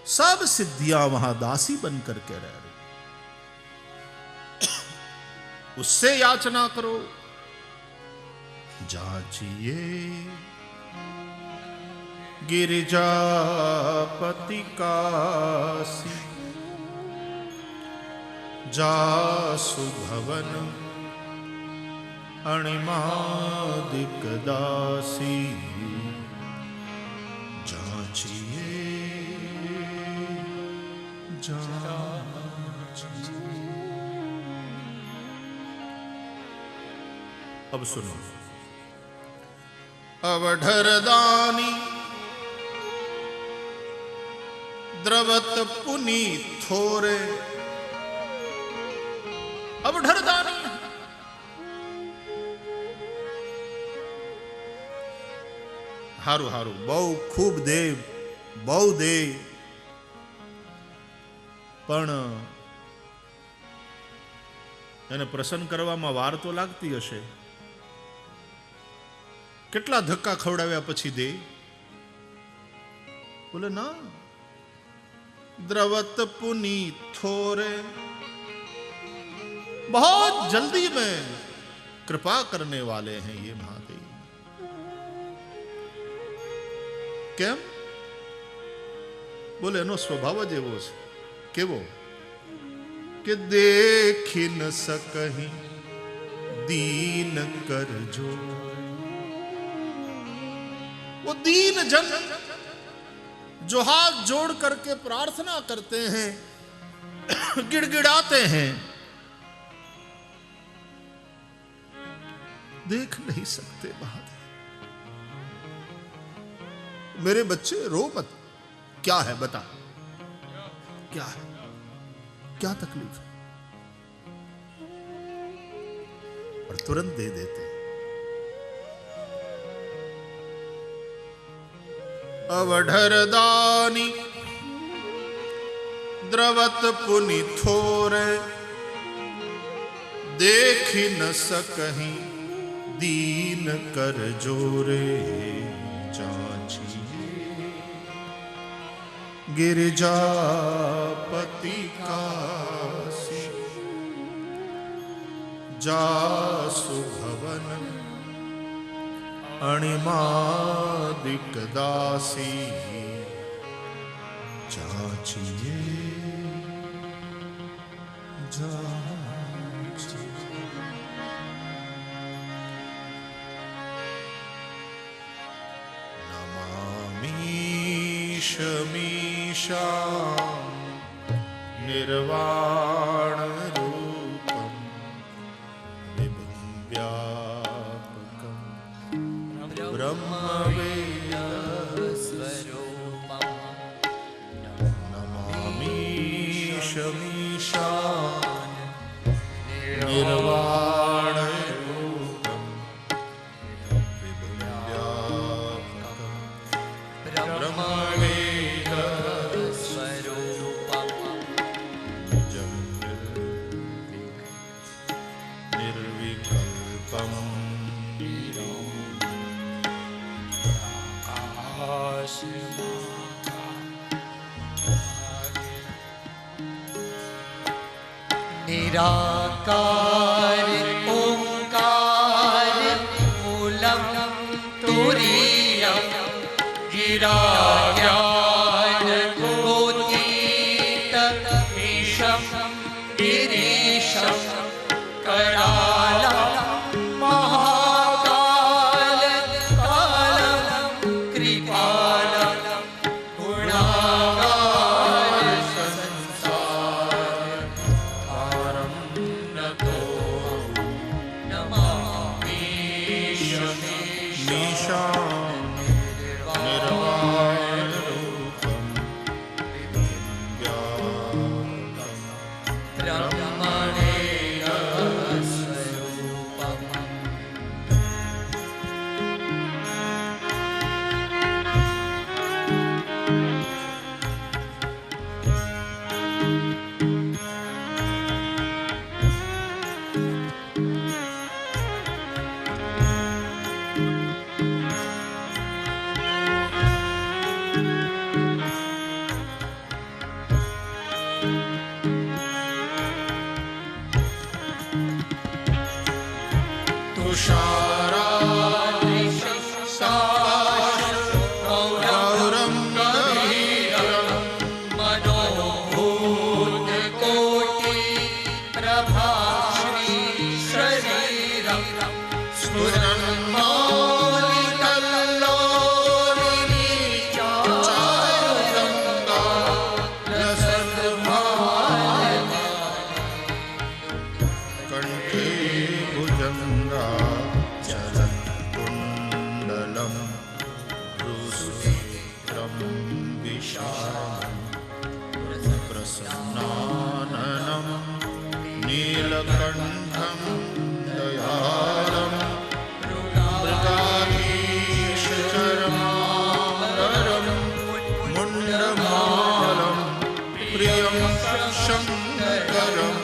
सब सिद्धियां वहां दासी बन करके रह रही, उससे याचना करो। जाचिए गिरिजापति काशी, जासु भवन अणिमादिक दासी। जाचिए जाचिए। अब सुनो। अवढर दानी द्रवत पुनि थोरे। अवढर दानी हारू हारू बहु खूब दे, बहु दे, પણ એને પ્રસન્ન કરવામાં વાર તો લાગતી હશે. કેટલા ધક્કા ખવડાવ્યા પછી દે? બોલે ના, द्रवत पुनी थोरे, बहुत जल्दी में कृपा करने वाले हैं ये महादेव. કેમ? બોલે એનો સ્વભાવ જ એવો છે. કેવો? કે દેખી ન सकहीं दीन कर जो. वो दीन जन जो हाथ जोड़ करके प्रार्थना करते हैं, गिड़गिड़ाते हैं, देख नहीं सकते महादेव. मेरे बच्चे रो मत. क्या है बता, क्या है, क्या तकलीफ है? और तुरंत दे देते. अवढर दानी द्रवत पुनि थोरे, देख न सकहीं दीन कर जोरे. जाचिए गिरिजापति काशी, जासु भवन अणिमादिक दासी. जाचिए जाचिए. नमामीश मीशा निर्वाण रूपम विभुं व्यापकं ब्रह्मवेद स्वरूपं. नमामीश मीशान निर्वाण रूपं विभुं व्यापकं ब्रह्मवेद स्वरूपं. निर्विकल्पं निराकार ओंकार मूलम तुरीयम गिराज्ञान गोतीत ईशम गिरीशम करालम महाकाल कालम कृपालम गुणागार संसार तारम नतो नमामीश मीशान निर्वाण रूपं विशालम् प्रसन्नाननं नीलकण्ठं दयालम् मृगाधीशचर्माम्बरं मुण्डमालं प्रियं शङ्करं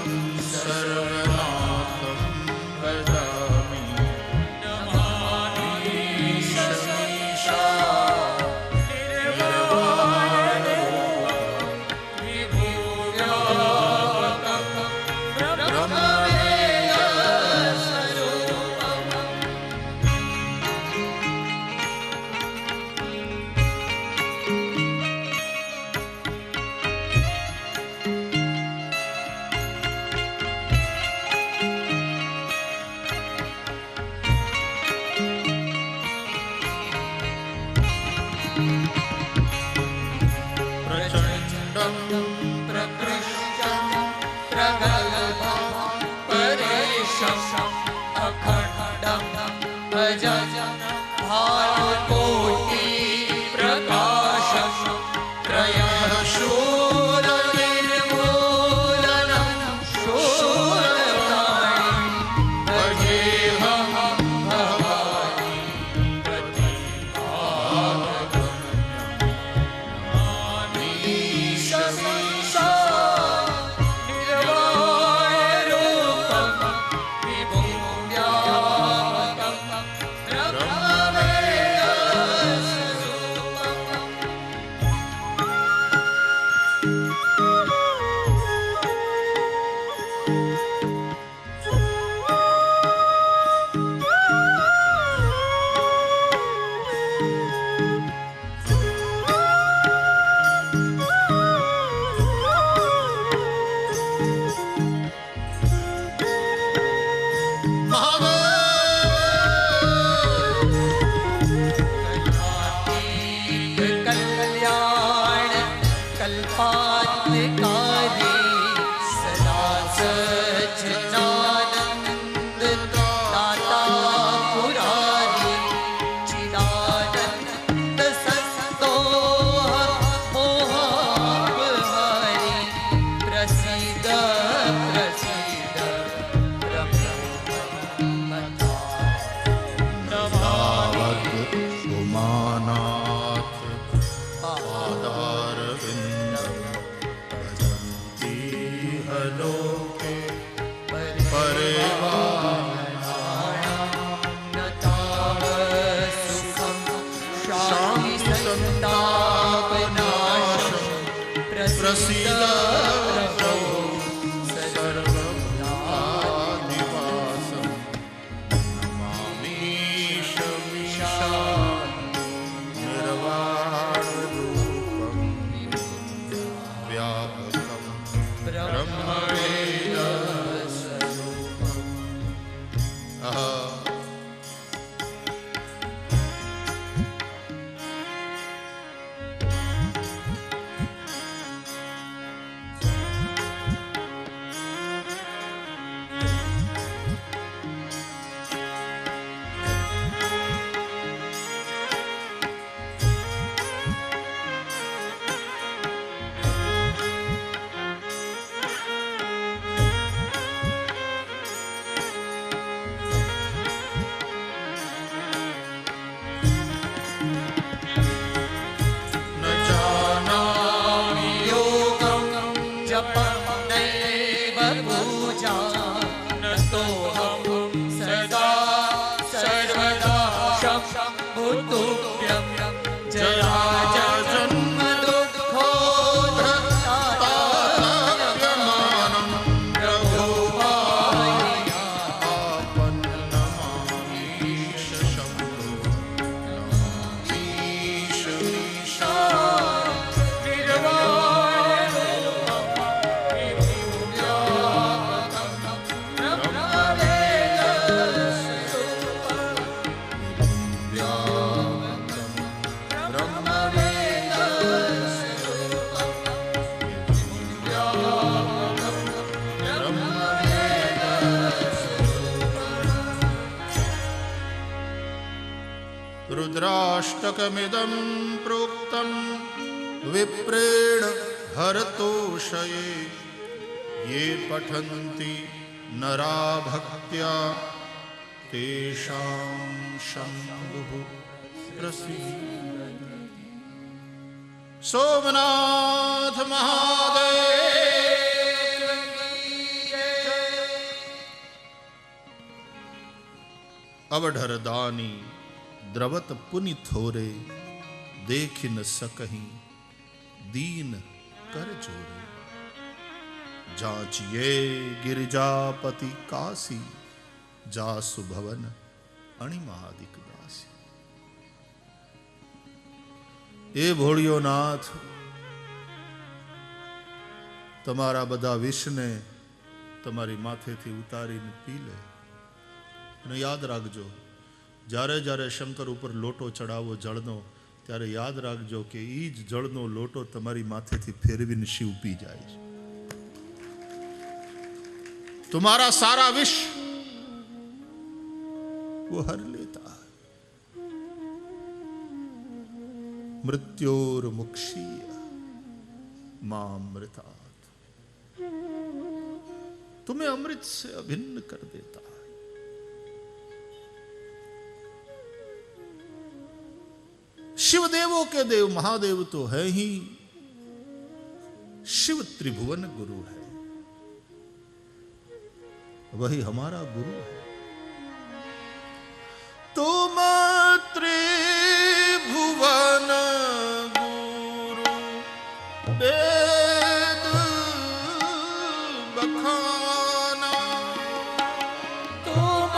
सर्वनाथं भजामि प्रचण्डं प्रकृष्टं प्रगल्भं परेशम् अखण्डम् अजं भानुकोटि प्रकाशम् त्रयशूलनिर्मूलनं शूलकाणि भजेऽहं भवानि प्रतिभावगम्यम् श्लोकमिदं प्रोक्तं विप्रेण हरतोषये ये पठन्ति नरा भक्त्या तेषां शम्भुः प्रसीदति। सोमनाथ महादेव। अवढर दानी द्रवत पुनि थोरे देख न सकहीं दीन कर जोरे। जाचिए गिरिजापति काशी जासु भवन अणिमादिक दासी। ए भोळियो नाथ तमारा बधा विषने तमारी माथेथी उतारीने पी ले। અને યાદ રાખજો જ્યારે જ્યારે શંકર ઉપર લોટો ચડાવો જળનો ત્યારે યાદ રાખજો કે એ જ જળનો લોટો તમારી માથેથી ફેરવીને શિવ પી જાય છે। तुम्हारा सारा विष वो हर लेता है। मृत्योर्मुक्षीय मामृतात्, तुम्हें अमृत से अभिन्न कर देता है। शिव देवों के देव महादेव तो है ही, शिव त्रिभुवन गुरु है, वही हमारा गुरु है। तुम त्रिभुवन गुरु वेद बखाना। तुम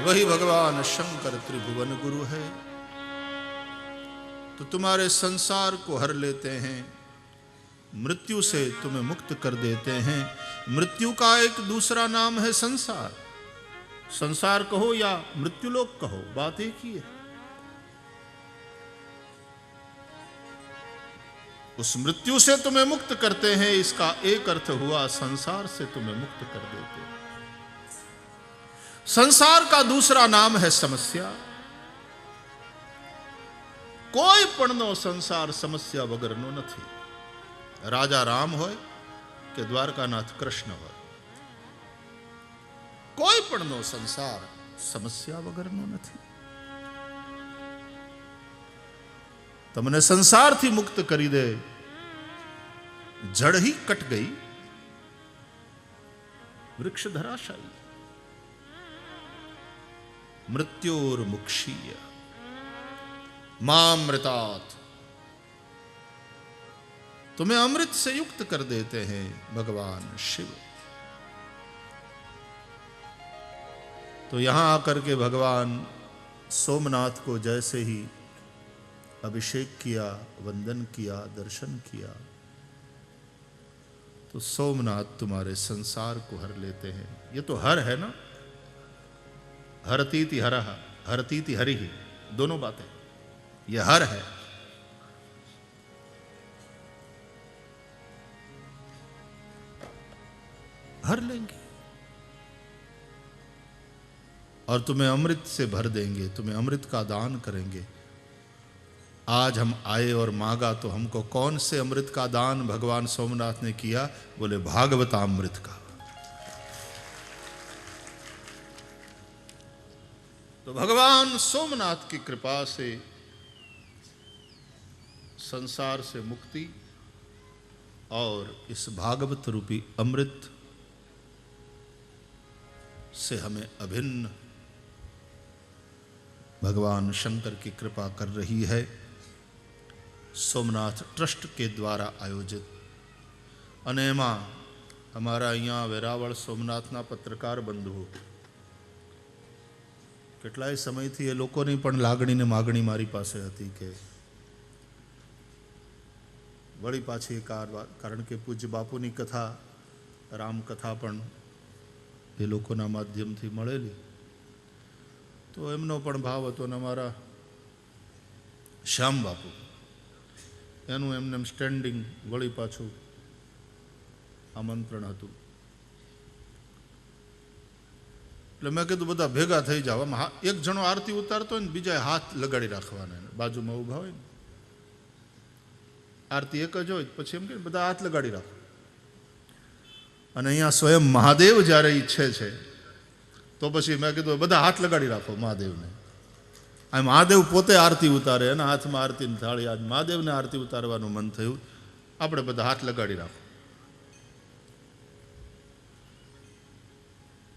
वही भगवान शंकर त्रिभुवन गुरु है। तो तुम्हारे संसार को हर लेते हैं, मृत्यु से तुम्हें मुक्त कर देते हैं। मृत्यु का एक दूसरा नाम है संसार। संसार कहो या मृत्युलोक कहो, बात एक ही है। उस मृत्यु से तुम्हें मुक्त करते हैं, इसका एक अर्थ हुआ संसार से तुम्हें मुक्त कर देते हैं। संसार का दूसरा नाम है समस्या। कोई पणनो संसार समस्या वगरनो नहीं। राजा राम होय के द्वारकानाथ कृष्ण होय, कोई पणनो संसार समस्या वगरनो नहीं। तमने संसार थी मुक्त करी दे, जड़ ही कट गई વૃક્ષ ધરાશાયી, મૃત્યોર્મુક્ષીય मामृतात, तुम्हें अमृत से युक्त कर देते हैं भगवान शिव। तो यहां आकर के भगवान सोमनाथ को जैसे ही अभिषेक किया, वंदन किया, दर्शन किया, तो सोमनाथ तुम्हारे संसार को हर लेते हैं। ये तो हर है ना, हरतीति हरः, हरतीति हरि, दोनों बातें, ये हर है। हर लेंगे और तुम्हें अमृत से भर देंगे, तुम्हें अमृत का दान करेंगे। आज हम आए और मांगा तो हमको कौन से अमृत का दान भगवान सोमनाथ ने किया? बोले भागवतामृत का। तो भगवान सोमनाथ की कृपा से संसार से मुक्ति और इस भागवत रूपी अमृत से हमें अभिन्न भगवान शंकर की कृपा कर रही है। सोमनाथ ट्रस्ट के द्वारा आयोजित અને એમાં અમારા અહીંયા વેરાવળ સોમનાથના પત્રકાર બંધુઓ કેટલાય સમયથી એ લોકોની પણ લાગણી ને માગણી મારી પાસે હતી કે વળી પાછી કારણ કે પૂજ્ય બાપુની કથા રામકથા પણ એ લોકોના માધ્યમથી મળેલી, તો એમનો પણ ભાવ હતો ને અમારા શ્યામ બાપુ એનું એમને સ્ટેન્ડિંગ વળી પાછું આમંત્રણ હતું. એટલે મેં કીધું બધા ભેગા થઈ જાવ. આમાં એક જણો આરતી ઉતારતો હોય ને બીજાએ હાથ લગાડી રાખવાના, બાજુમાં ઊભા હોય ને, આરતી એક જ હોય પછી એમ કે બધા હાથ લગાડી રાખો. અને અહીંયા સ્વયં મહાદેવ જ્યારે ઈચ્છે છે તો પછી મેં કીધું બધા હાથ લગાડી રાખો મહાદેવને. આ મહાદેવ પોતે આરતી ઉતારે, એના હાથમાં આરતીની થાળી, આજ મહાદેવને આરતી ઉતારવાનું મન થયું, આપણે બધા હાથ લગાડી રાખો.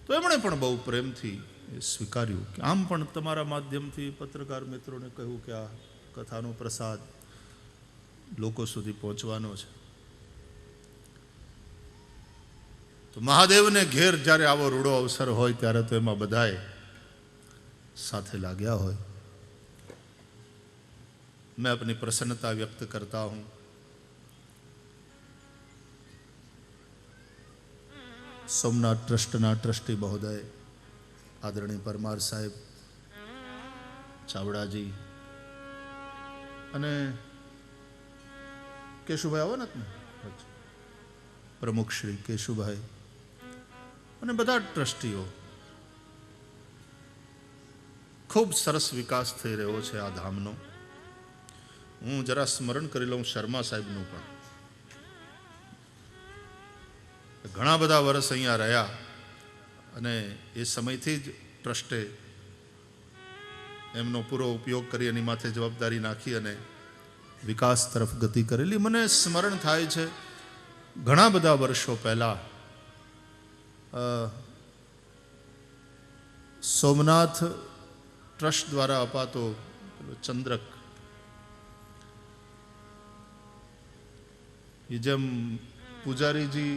તો એમણે પણ બહુ પ્રેમથી સ્વીકાર્યું કે આમ પણ તમારા માધ્યમથી પત્રકાર મિત્રોને કહ્યું કે આ કથાનો પ્રસાદ લોકો સુધી પહોંચવાનો છે. તો મહાદેવને ઘેર જ્યારે આવો રૂડો અવસર હોય ત્યારે તો એમાં બધાએ સાથે લાગ્યા હોય. मैं अपनी प्रसन्नता व्यक्त करता हूं. सोमनाथ ट्रस्टना ट्रस्टी महोदय आदरणीय परमार साहेब, चावड़ाजी અને કેશુભાઈ આવો ને, પ્રમુખ શ્રી કેશુભાઈ અને બધા ટ્રસ્ટીઓ, ખૂબ સરસ વિકાસ થઈ રહ્યો છે આ ધામનો. હું જરા સ્મરણ કરી લઉં શર્મા સાહેબનું પણ. ઘણા બધા વર્ષ અહીંયા રહ્યા અને એ સમયથી જ ટ્રસ્ટે એમનો પૂરો ઉપયોગ કરી એની માથે જવાબદારી નાખી અને વિકાસ તરફ ગતિ કરેલી. મને સ્મરણ થાય છે ઘણા બધા વર્ષો પહેલા સોમનાથ ટ્રસ્ટ દ્વારા અપાતો પેલો ચંદ્રક, એ જેમ પૂજારીજી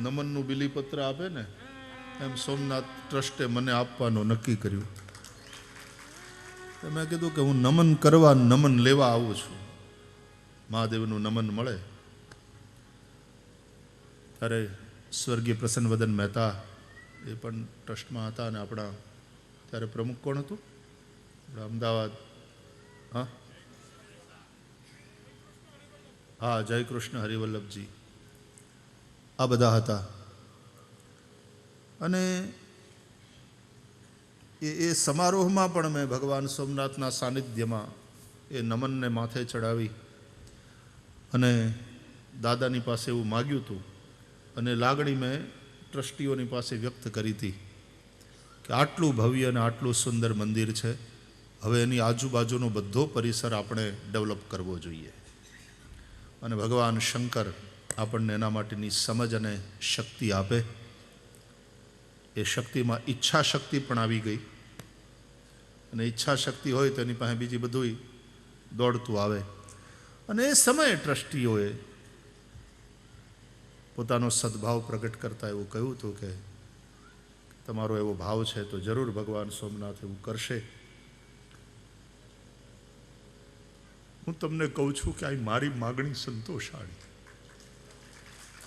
નમનનું બિલીપત્ર આપે ને એમ સોમનાથ ટ્રસ્ટે મને આપવાનું નક્કી કર્યું. મેં કીધું કે હું નમન કરવા નમન લેવા આવું છું, મહાદેવનું નમન મળે. ત્યારે સ્વર્ગીય પ્રસન્નવદન મહેતા એ પણ ટ્રસ્ટમાં હતા અને આપણા ત્યારે પ્રમુખ કોણ હતું આપણા અમદાવાદ, હા જયકૃષ્ણ હરિવલ્લભજી, આ બધા હતા. અને એ સમારોહમાં પણ મેં ભગવાન સોમનાથના સાનિધ્યમાં એ નમનને માથે ચડાવી અને દાદાની પાસે એવું માગ્યું હતું અને લાગણી મેં ટ્રસ્ટીઓની પાસે વ્યક્ત કરી હતી કે આટલું ભવ્ય અને આટલું સુંદર મંદિર છે, હવે એની આજુબાજુનો બધો પરિસર આપણે ડેવલપ કરવો જોઈએ અને ભગવાન શંકર આપણને એના માટેની સમજ અને શક્તિ આપે. એ શક્તિમાં ઈચ્છા શક્તિ પણ આવી ગઈ, અને ઈચ્છા શક્તિ હોય તો એની પાસે બીજી બધું દોડતું આવે. અને એ સમયે ટ્રસ્ટીઓએ પોતાનો સદભાવ પ્રગટ કરતા એવું કહ્યું હતું કે તમારો એવો ભાવ છે તો જરૂર ભગવાન સોમનાથ એવું કરશે. હું તમને કહું છું કે આ મારી માગણી સંતોષાણી.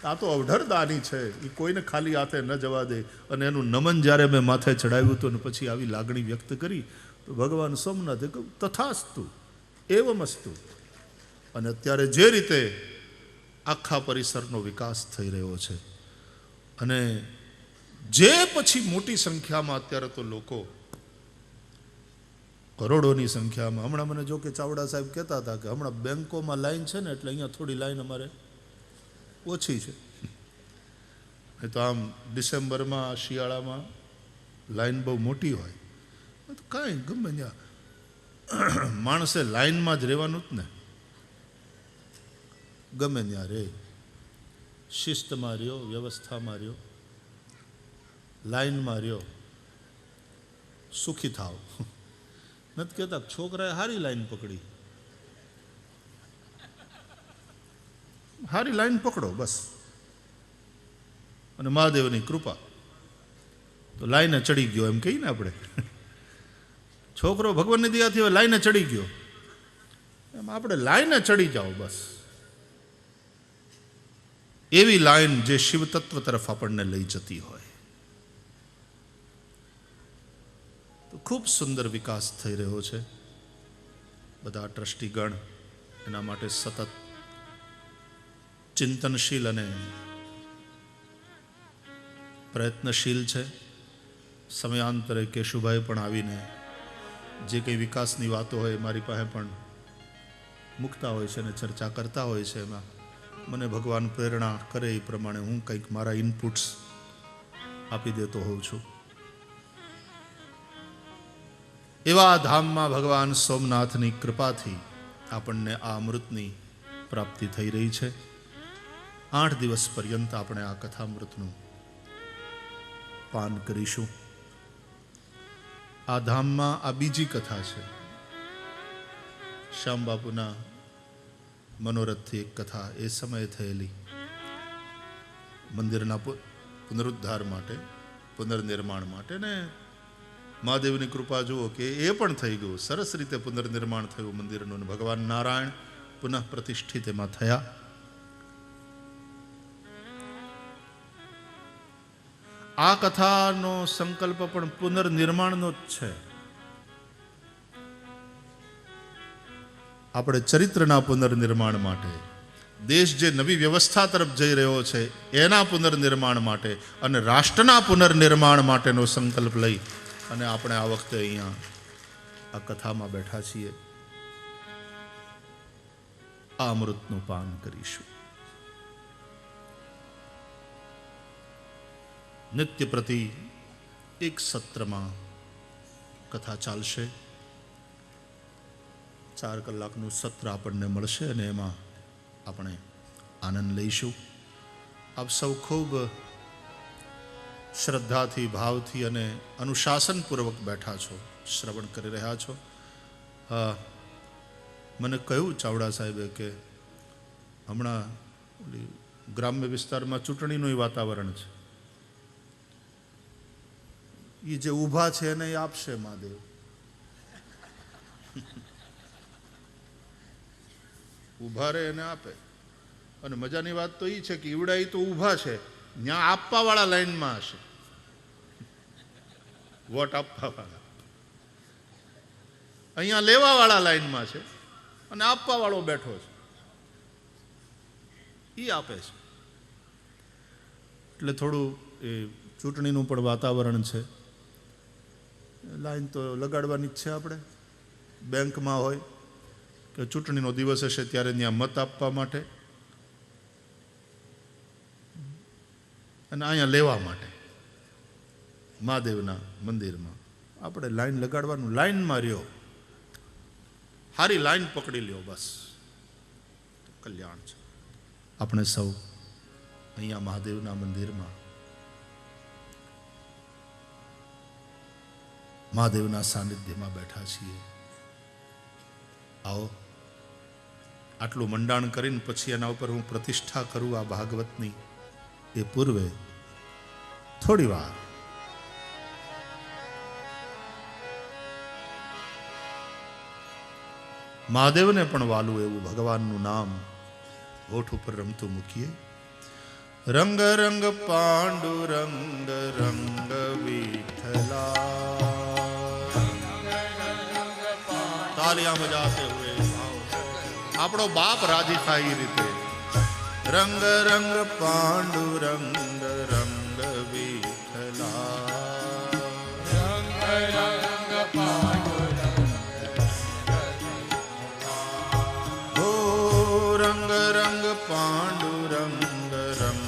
આ તો અવઢરદાની છે, એ કોઈને ખાલી હાથે ન જવા દે. અને એનું નમન જ્યારે મેં માથે ચડાવ્યું હતું અને પછી આવી લાગણી વ્યક્ત કરી તો ભગવાન સોમનાથે કહ્યું તથાસ્તુ એવમસ્તુ. અને અત્યારે જે રીતે આખા પરિસરનો વિકાસ થઈ રહ્યો છે, અને જે પછી મોટી સંખ્યામાં અત્યારે તો લોકો કરોડોની સંખ્યામાં, હમણાં મને જો કે ચાવડા સાહેબ કહેતા હતા કે હમણાં બેંકોમાં લાઈન છે ને એટલે અહીંયા થોડી લાઈન અમારે ઓછી છે. એ તો આમ ડિસેમ્બરમાં શિયાળામાં લાઈન બહુ મોટી હોય તો કાંઈ ગમે ત્યાં માણસે લાઈનમાં જ રહેવાનું જ ને. ગમે ત્યાં રહે, શિસ્તમાં રહ્યો, વ્યવસ્થામાં રહ્યો, લાઈનમાં રહ્યો, સુખી થાવ. નથી કહેતા છોકરાએ સારી લાઈન પકડી, સારી લાઈન પકડો બસ, અને મહાદેવની કૃપા તો લાઈને ચડી ગયો એમ કહીને આપણે. છોકરો ભગવાનની દયાથી હવે લાઈને ચડી ગયો, એમ આપણે લાઈને ચડી જાઓ બસ. એવી લાઈન જે શિવ તત્વ તરફ આપણને લઈ જતી હોય. તો ખૂબ સુંદર વિકાસ થઈ રહ્યો છે. બધા ટ્રસ્ટીગણ એના માટે સતત ચિંતનશીલ અને પ્રયત્નશીલ છે. સમયાંતરે કેશુભાઈ પણ આવીને જે કંઈ વિકાસની વાતો હોય મારી પાસે પણ મૂકતા હોય છે અને ચર્ચા કરતા હોય છે. એમાં મને ભગવાન પ્રેરણા કરે એ પ્રમાણે હું કંઈક મારા ઇનપુટ્સ આપી દેતો હોઉં છું. એવા ધામમાં ભગવાન સોમનાથની કૃપાથી આપણને આ અમૃતની પ્રાપ્તિ થઈ રહી છે. 8 દિવસ પર્યંત આપણે આ કથામૃતનું પાન કરીશું. આ ધામમાં આ બીજી કથા છે. શ્યામ બાપુના મનોરથથી એક કથા એ સમયે થયેલી, મંદિરના પુનરુદ્ધાર માટે, પુનર્નિર્માણ માટે. ને મહાદેવની કૃપા જુઓ કે એ પણ થઈ ગયું, સરસ રીતે પુનર્નિર્માણ થયું મંદિરનું. અને ભગવાન નારાયણ પુનઃ પ્રતિષ્ઠિત એમાં થયા. આ કથાનો સંકલ્પ પણ પુનર્નિર્માણનો જ છે. આપણે ચરિત્રના પુનર્નિર્માણ માટે, દેશ જે નવી વ્યવસ્થા તરફ જઈ રહ્યો છે એના પુનર્નિર્માણ માટે અને રાષ્ટ્રના પુનર્નિર્માણ માટેનો સંકલ્પ લઈ અને આપણે આ વખતે અહીંયા આ કથામાં બેઠા છીએ. આ અમૃતનું પાન કરીશું. નિત્ય પ્રતિ એક સત્રમાં કથા ચાલશે. 4 કલાકનું સત્ર આપણને મળશે અને એમાં આપણે આનંદ લઈશું. આપ સૌ ખૂબ શ્રદ્ધાથી, ભાવથી અને અનુશાસનપૂર્વક બેઠા છો, શ્રવણ કરી રહ્યા છો. મને કહ્યું ચાવડા સાહેબે કે હમણાં ગ્રામ્ય વિસ્તારમાં ચૂંટણીનું વાતાવરણ છે, એ જે ઊભા છે એને આપશે મહાદેવ. ઊભા રહે એને આપે. અને મજાની વાત તો એ છે કે ઈવડા તો ઊભા છે, ત્યાં આપવા વાળા લાઈનમાં હશે, વોટ આપવા વાળા. અહીંયા લેવા વાળા લાઈનમાં છે અને આપવા વાળો બેઠો છે, એ આપે છે. એટલે થોડું એ ચૂંટણીનું પણ વાતાવરણ છે. લાઈન તો લગાડવાની જ છે આપણે. બેંકમાં હોય કે ચૂંટણીનો દિવસ હશે ત્યારે ત્યાં મત આપવા માટે અને અહીંયા લેવા માટે મહાદેવના મંદિરમાં આપણે લાઈન લગાડવાનું. લાઈનમાં રહ્યો, સારી લાઈન પકડી લ્યો, બસ કલ્યાણ છે. આપણે સૌ અહીંયા મહાદેવના મંદિરમાં મહાદેવના સાનિધ્યમાં બેઠા છીએ. આવો, આટલું મંડાણ કરીને પછી એના ઉપર હું પ્રતિષ્ઠા કરું આ ભાગવતની, એ પૂર્વે થોડી વાર મહાદેવને પણ વાલું એવું ભગવાનનું નામ હોઠ ઉપર રમતું મૂકીએ. રંગ રંગ પાંડુરંગ રંગ વિઠ્ઠલા, તાલિયા બજાતે હુએ આપણો બાપ રાજી થાય એ રીતે. રંગ રંગ પાંડુરંગ રંગ વિઠ્ઠલા, રંગ રંગ પાંડુરંગ હો રંગ રંગ પાંડુરંગ રંગ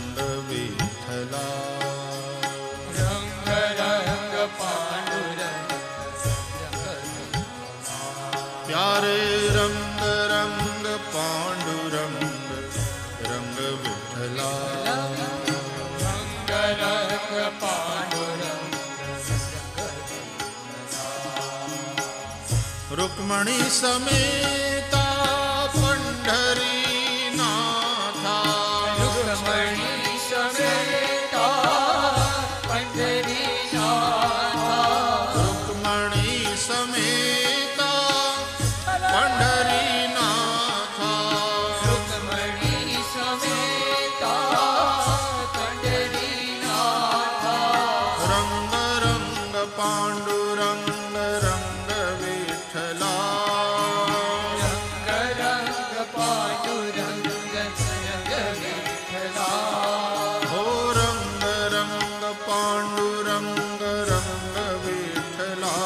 વિઠ્ઠલા, રંગ રંગ પાંડુરંગ પ્યારે રંગ રંગ પાંડુરંગ રંગ વિઠ્ઠલા, રંગ રંગ પાંડુરંગ રૂકમણી સમેતા પંઢરી નાથા, રૂકમણી સમેતા પંઢરીનાથ, રૂકમણી સમેતા પંઢરીનાથ, રૂકમણી સમેતા પંઢરીનાથ, રંગ રંગ પાંડુરંગ રંગ વિઠ્ઠલા, રંગ રંગ પાંડુરંગ રંગ વિઠ્ઠલા, હો રંગ રંગ પાંડુરંગ રંગ વિઠ્ઠલા,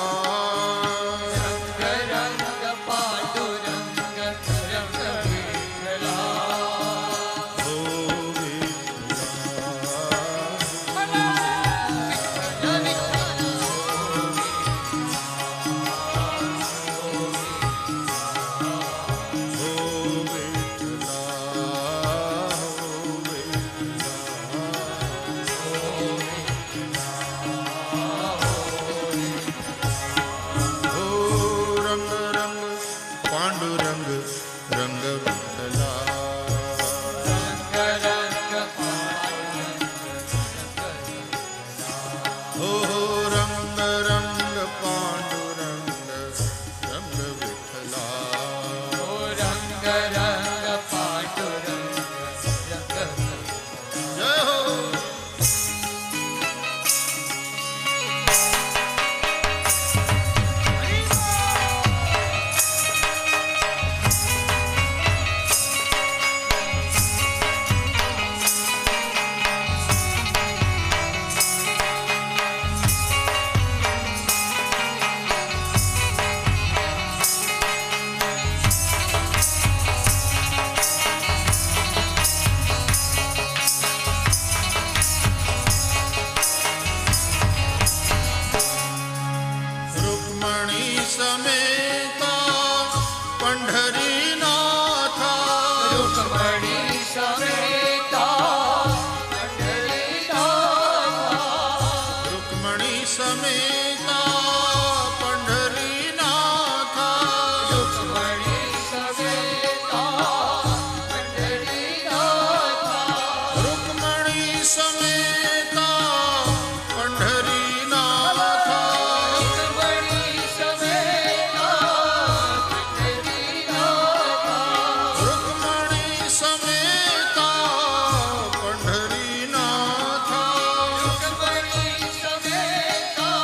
રંગ રંગ પાંડુરંગ રંગ વિઠ્ઠલા, હો પાંડુરંગ રંગ વિઠ્ઠલા, હો રંગ રંગ પાંડુરંગ રંગ વિઠ્ઠલા, રંગ રંગ પાંડુરંગ રંગ જય હો. રૂકમણી સમેતા પંઢરીનાથ, રૂકમણી સમેતા પંઢરીનાથ, રૂકમણી સમેતા પંઢરીનાથ, રૂકમણી સમેતા પંઢરીનાથ, રૂકમણી સમેતા પંઢરીનાથ, રૂકમણી સમેતા પંઢરીનાથ, રૂકમણી સમેતા પંઢરીનાથ, રૂકમણી સમેતા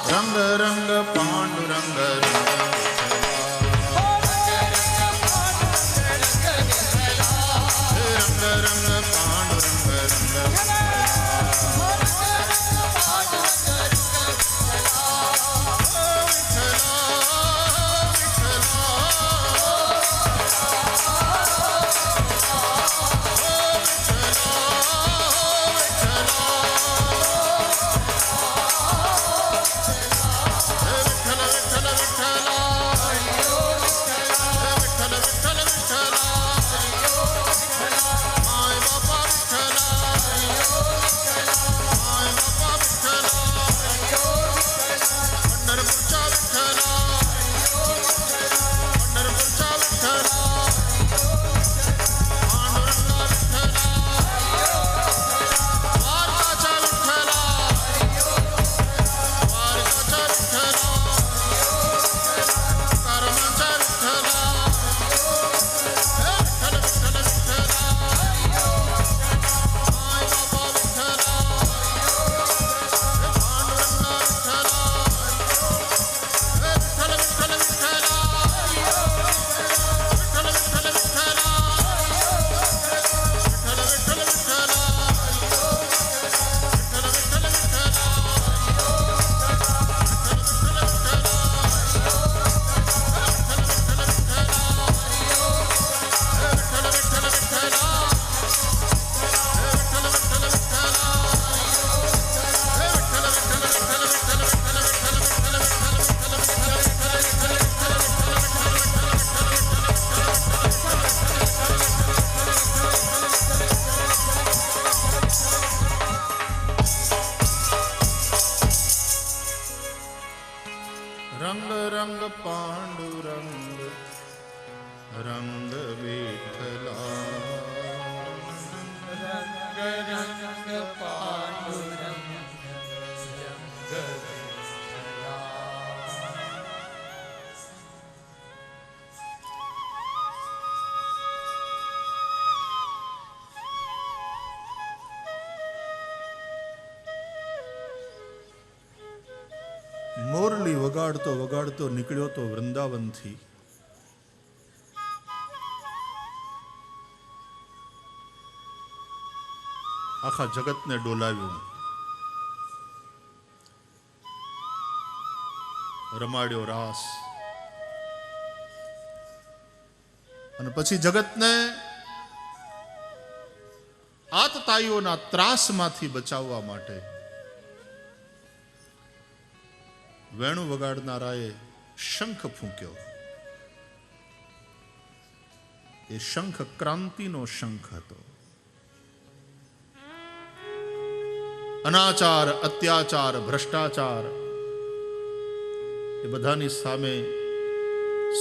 રંગ રંગ પાંડુરંગ રંગ રંગ પાંડુરંગ રંગ વિઠ્ઠલા રંગ રંગ પાંડુરંગ રંગ વિઠ્ઠલા. મોરલી વગાડતો વગાડતો નીકળ્યો તો વૃંદાવનથી. આખા જગતને ડોલાવ્યું, રમાડ્યો રાસ, અને પછી જગતને આતતાઈઓના ત્રાસમાંથી બચાવવા માટે વેણુ વગાડનારાએ શંખ ફૂંક્યો. એ શંખ ક્રાંતિનો શંખ હતો. અનાચાર, અત્યાચાર, ભ્રષ્ટાચાર એ બધાની સામે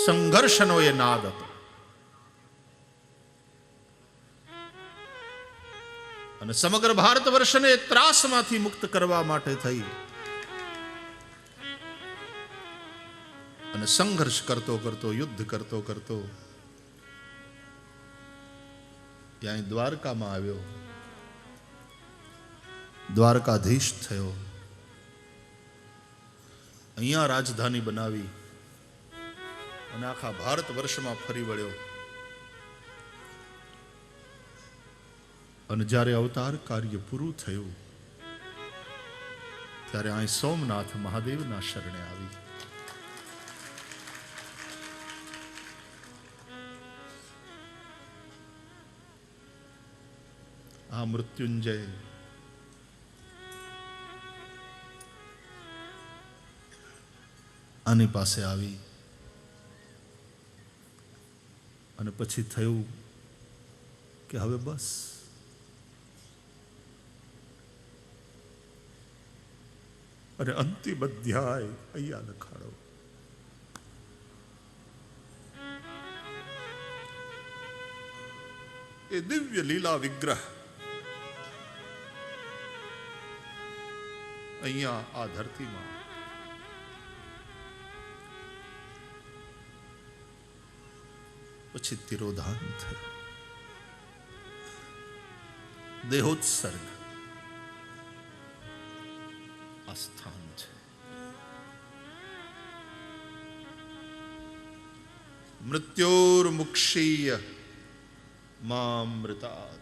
સંઘર્ષનો એ નાદ હતો. અને સમગ્ર ભારત વર્ષને ત્રાસમાંથી મુક્ત કરવા માટે થઈ અને સંઘર્ષ કરતો કરતો, યુદ્ધ કરતો કરતો ત્યાં દ્વારકામાં આવ્યો, દ્વારકાધીશ થયો. અહીંયા રાજધાની બનાવી અને આખા ભારત વર્ષમાં ફરી વળ્યો. અને જ્યારે અવતાર કાર્ય પૂરું થયું ત્યારે અહીં સોમનાથ મહાદેવના શરણે આવી. આ મૃત્યુંજય આની પાસે આવી અને પછી થયું કે હવે બસ, અને અંતિમ અધ્યાય અહીંયા લખાડો. એ દિવ્ય લીલા વિગ્રહ અહીંયા આ ધરતીમાં. પછી તિરોધાન થયું, દેહોત્સર્ગ આ સ્થાન છે. મૃત્યોર્મુક્ષીય મામૃતાત.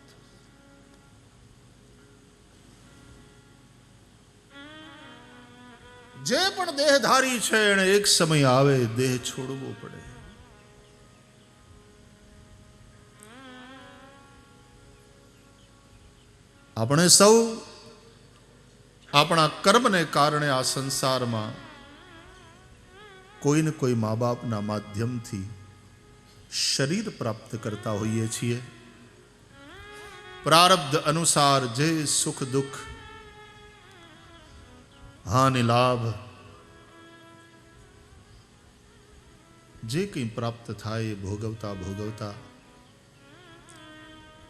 જે પણ દેહધારી છે એને એક સમય આવે દેહ છોડવો પડે. આપણે સૌ આપણા કર્મને કારણે આ સંસારમાં કોઈ ને કોઈ મા બાપના માધ્યમથી શરીર પ્રાપ્ત કરતા હોઈએ છીએ. પ્રારબ્ધ અનુસાર જે સુખ દુઃખ હાનિ લાભ જે કંઈ પ્રાપ્ત થાય એ ભોગવતા ભોગવતા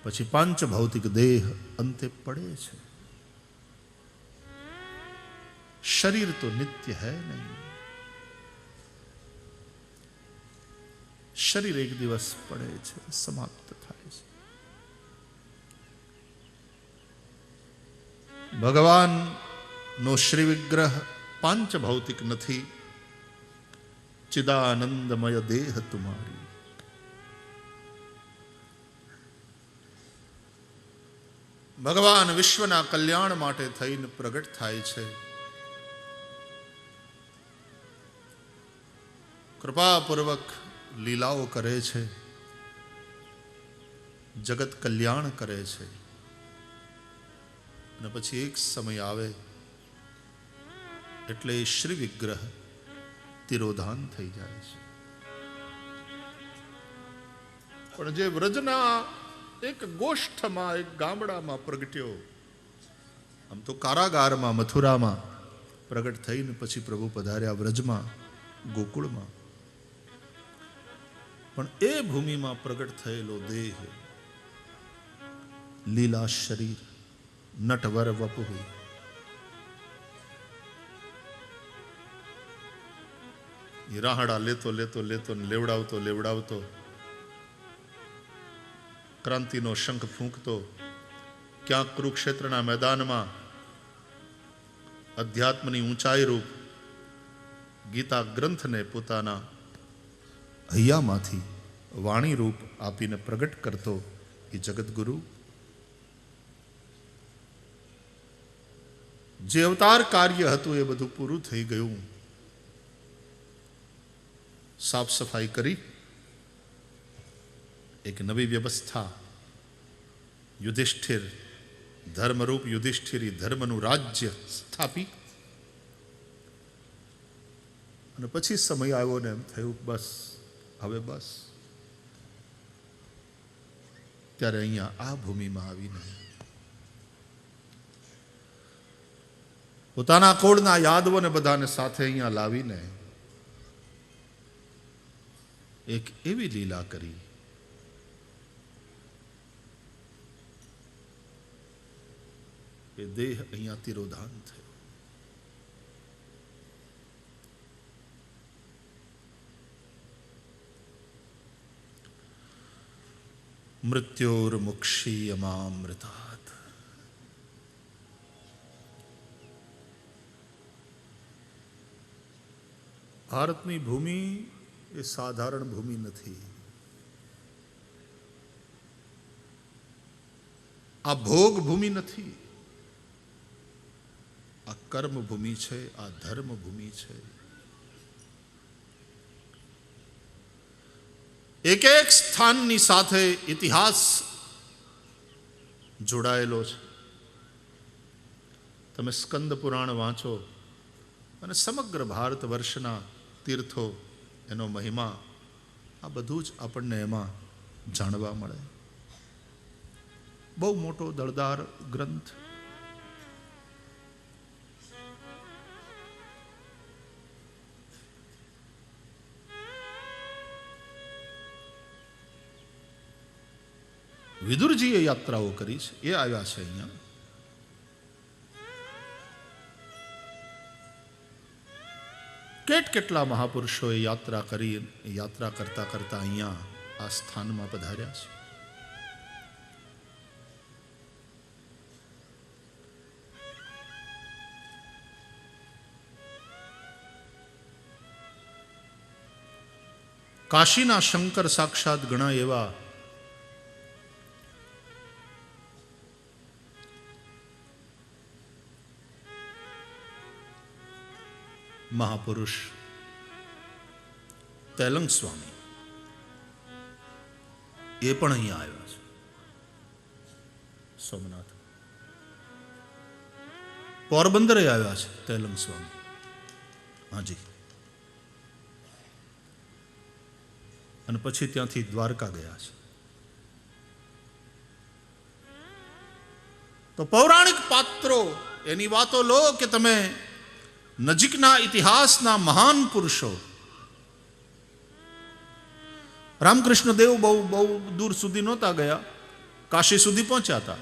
પછી પાંચ ભૌતિક દેહ અંતે પડે છે. શરીર તો નિત્ય હૈ નહીં. શરીર એક દિવસ પડે છે, સમાપ્ત થાય છે. ભગવાન નો શ્રી વિગ્રહ પાંચ ભૌતિક નથી. ચિદાનંદમય દેહ તુમારી. ભગવાન વિશ્વના કલ્યાણ માટે થઈને પ્રગટ થાય છે. કૃપાપૂર્વક લીલાઓ કરે છે, જગત કલ્યાણ કરે છે. અને પછી એક સમય આવે એટલે શ્રી વિગ્રહ તિરોધાન થઈ જાય છે. પણ જે વ્રજના એક ગોષ્ઠમાં એક ગામડામાં પ્રગટ્યો, આમ તો કારાગારમાં મથુરામાં પ્રગટ થઈને પછી પ્રભુ પધાર્યા વ્રજમાં ગોકુળમાં. પણ એ ભૂમિમાં પ્રગટ થયેલો દેહ, લીલા શરીર, નટવર વપુ, રાહડા લેતો લેતો લેતો લેવડાવતો લેવડાવતો, ક્રાંતિનો શંખ ફૂંકતો, ક્યાંક કુરુક્ષેત્રના મેદાનમાં અધ્યાત્મની ઊંચાઈ રૂપ ગીતા ગ્રંથને પોતાના હૈયામાંથી વાણી રૂપ આપીને પ્રગટ કરતો એ જગતગુરુ. જે અવતાર કાર્ય હતું એ બધું પૂરું થઈ ગયું. સાફ સફાઈ કરી એક નવી વ્યવસ્થા, યુધિષ્ઠિર ધર્મરૂપ યુધિષ્ઠિરી ધર્મનું રાજ્ય સ્થાપી. અને પછી સમય આવ્યો ને એમ થયું બસ હવે બસ. ત્યારે અહીંયા આ ભૂમિમાં આવીને પોતાના કોળના યાદવોને બધાને સાથે અહીંયા લાવીને એક એવી લીલા કરી કે દેહ અહીંયા તિરોધાન થયો. મૃત્યોર્મુક્ષીયમામૃતાત. ભારતની ભૂમિ એ સાધારણ ભૂમિ નથી. આ ભોગ ભૂમિ નથી. આ કર્મ ભૂમિ છે, આ ધર્મ ભૂમિ છે. એક એક સ્થાનની સાથે ઇતિહાસ જોડાયેલો છે. તમે સ્કંદ પુરાણ વાંચો અને સમગ્ર ભારત વર્ષના તીર્થો, એનો મહિમા, આ બધું જ આપણને એમાં જાણવા મળે. બહુ મોટો દળદાર ગ્રંથ. વિદુરજીએ યાત્રાઓ કરી છે, એ આવ્યા છે અહીંયા. કેટલા મહાપુરુષોએ યાત્રા કરી, યાત્રા કરતા કરતા અહીંયા આ સ્થાનમાં પધાર્યા છે. કાશીના શંકર સાક્ષાત ઘણા એવા મહાપુરુષ તેલંગ સ્વામી એ પણ અહીંયા આવ્યા છે. સોમનાથ પોરબંદરે આવ્યા છે તેલંગ સ્વામી. હાજી. અને પછી ત્યાંથી દ્વારકા ગયા છે. તો પૌરાણિક પાત્રો એની વાતો લો કે તમે નજીકના ઇતિહાસના મહાન પુરુષો. રામકૃષ્ણ દેવ બહુ દૂર સુધી નહોતા ગયા, કાશી સુધી પહોંચ્યા હતા,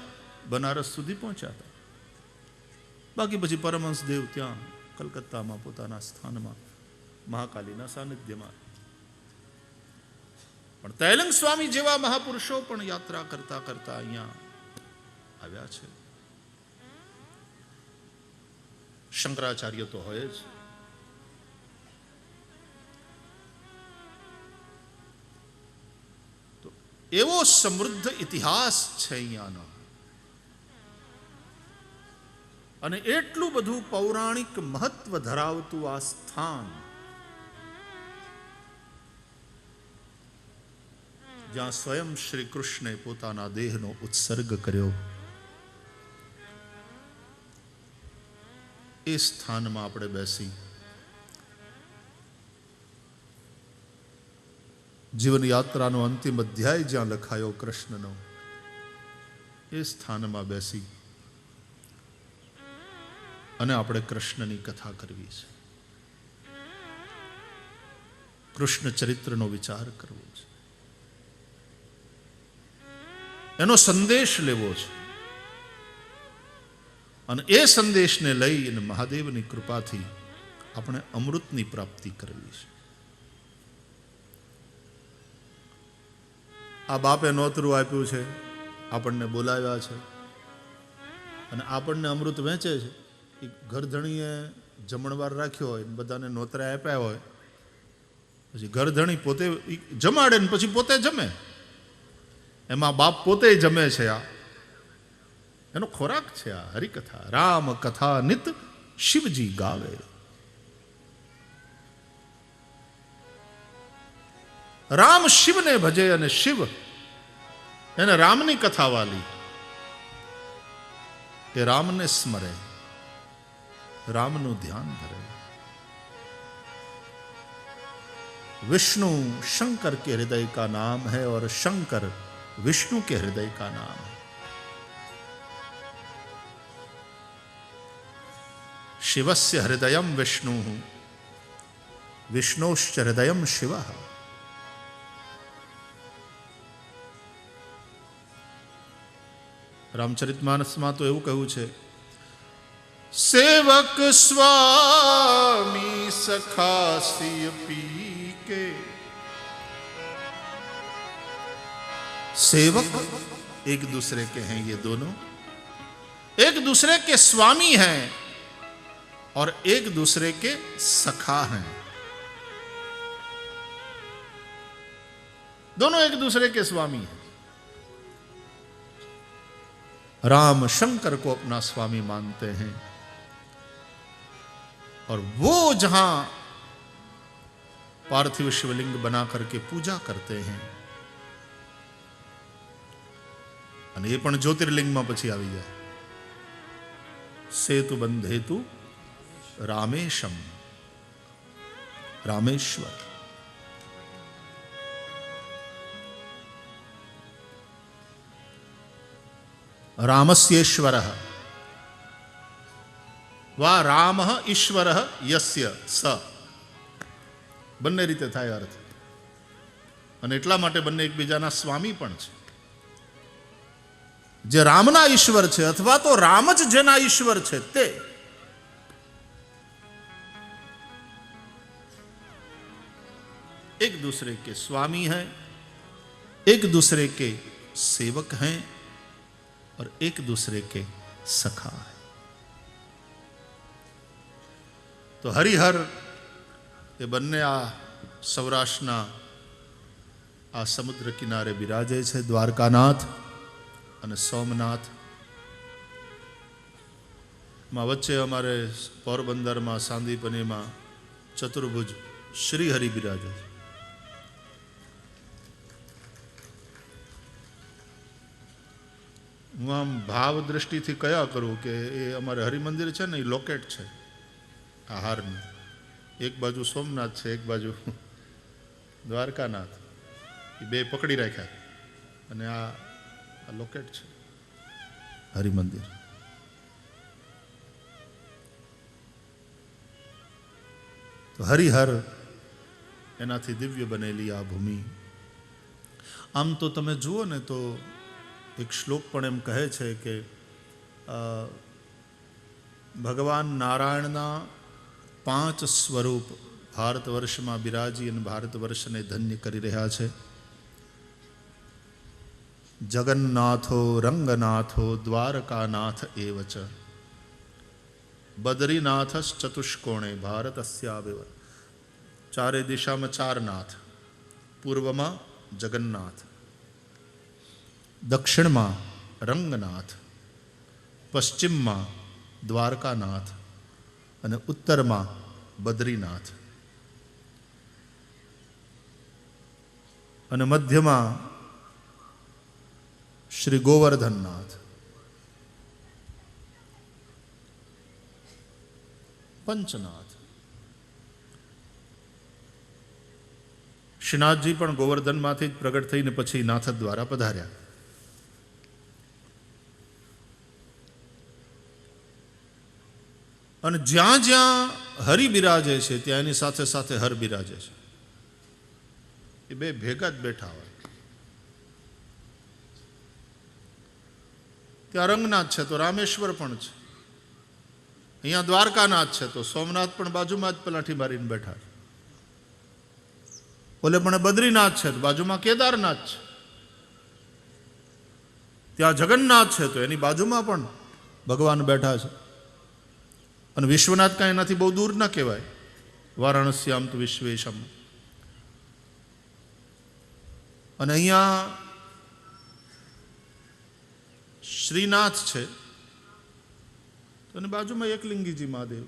બનારસ સુધી પહોંચ્યા હતા. બાકી પછી પરમહંસ દેવ ત્યાં કલકત્તામાં પોતાના સ્થાનમાં મહાકાલીના સાનિધ્યમાં. પણ તૈલંગ સ્વામી જેવા મહાપુરુષો પણ યાત્રા કરતા કરતા અહીંયા આવ્યા છે. શંકરાચાર્ય તો હોય જ. તો એવો સમૃદ્ધ ઇતિહાસ છે અહીંયાનો, અને એટલું બધું પૌરાણિક મહત્વ ધરાવતું આ સ્થાન, જ્યાં સ્વયં શ્રી કૃષ્ણે પોતાના દેહનો ઉત્સર્ગ કર્યો, એ સ્થાનમાં આપણે બેસી જીવન યાત્રાનો અંતિમ અધ્યાય જ્યાં લખાયો કૃષ્ણનો, એ સ્થાનમાં બેસી અને આપણે કૃષ્ણની કથા કરવી છે, કૃષ્ણ ચરિત્રનો વિચાર કરવો છે, એનો સંદેશ લેવો છે. અને એ સંદેશને લઈ અને મહાદેવની કૃપાથી આપણે અમૃતની પ્રાપ્તિ કરવી છે. આ બાપે નોતરું આપ્યું છે, આપણને બોલાવ્યા છે, અને આપણને અમૃત વહેંચે છે. એ ઘરધણીએ જમણવાર રાખ્યો હોય, બધાને નોતરા આપ્યા હોય, પછી ઘરધણી પોતે જમાડે ને પછી પોતે જમે. એમાં બાપ પોતે જમે છે. આ એનો ખોરાક છે. આ હરિકથા, રામ કથા નિત શિવજી ગાવે. રામ શિવને ભજે અને શિવ એને રામની કથા વાલી. એ રામને સ્મરે, રામનું ધ્યાન ધરે. विष्णु शंकर के हृदय का नाम है और शंकर विष्णु के हृदय का नाम है. शिवस्य हृदयम विष्णु, विष्णोश्च हृदयम शिवः. रामचरितमानसમાં તો એવું કહ્યું છે, सेवक स्वामी सखासी पी के. सेवक एक दूसरे के हैं, ये दोनों एक दूसरे के स्वामी हैं और एक दूसरे के सखा हैं. दोनों एक दूसरे के स्वामी हैं. राम शंकर को अपना स्वामी मानते हैं और वो जहां पार्थिव शिवलिंग बना करके पूजा करते हैं, અને એ પણ જ્યોતિર્લિંગમાં પછી આવી જાય. સેતુ બંધેતુ રામેશમ, રામેશ્વર. रामस्येश्वरः वा रामः ईश्वरः यस्य स. બંને રીતે થાય અર્થ, અને એટલા માટે બંને એકબીજાના સ્વામી પણ છે. જે રામના ઈશ્વર છે અથવા તો રામ જ જેના ઈશ્વર છે તે एक दूसरे के स्वामी हैं, एक दूसरे के सेवक हैं और एक दूसरे के सखा हैं। तो हरिहर એ બંને આ સૌરાષ્ટ્રના આ સમુદ્ર કિનારે બિરાજે છે, દ્વારકાનાથ અને સોમનાથ. માં વચ્ચે અમારે પોરબંદરમાં સાંદીપનીમાં ચતુર્ભુજ શ્રીહરિ બિરાજે છે. હું આમ ભાવ દ્રષ્ટિથી કયા કરું કે એ અમારે હરિમંદિર છે ને, એ લોકેટ છે આ હારની. એક બાજુ સોમનાથ છે, એક બાજુ દ્વારકાનાથ. એ બે પકડી રાખ્યા અને આ લોકેટ છે હરિમંદિર. તો હરિહર એનાથી દિવ્ય બનેલી આ ભૂમિ. આમ તો તમે જુઓ ને તો એક શ્લોક પણ એમ કહે છે કે ભગવાન નારાયણના 5 સ્વરૂપ ભારત વર્ષમાં બિરાજી અને ભારત વર્ષને ધન્ય કરી રહ્યા છે. જગન્નાથો રંગનાથો દ્વારકાનાથ એવચ બદ્રીનાથ ચતુષ્કોણે ભારતસ્યાવેવ. ચારે દિશામાં 4 નાથ. પૂર્વમાં જગન્નાથ, દક્ષિણમાં રંગનાથ, પશ્ચિમમાં દ્વારકાનાથ અને ઉત્તરમાં બદ્રીનાથ અને મધ્યમાં શ્રી ગોવર્ધનનાથ. પંચનાથ. શ્રીનાથજી પણ ગોવર્ધનમાંથી જ પ્રગટ થઈને પછી નાથ દ્વારા પધાર્યા. અને જ્યાં જ્યાં હરિ બિરાજે છે ત્યાં એની સાથે સાથે હર બિરાજે છે. એ બે ભેગા જ બેઠા હોય. ત્યાં રંગનાથ છે તો રામેશ્વર પણ છે. અહીંયા દ્વારકાનાથ છે તો સોમનાથ પણ બાજુમાં જ પલાઠી મારીને બેઠા છે. ઓલે પણ બદ્રીનાથ છે તો બાજુમાં કેદારનાથ છે. ત્યાં જગન્નાથ છે તો એની બાજુમાં પણ ભગવાન બેઠા છે. અને વિશ્વનાથ કાંઈ એનાથી બહુ દૂર ના કહેવાય. વારાણસ્યામ તો વિશ્વેશમ. અને અહીંયા શ્રીનાથ છે તો એની બાજુમાં એકલિંગીજી મહાદેવ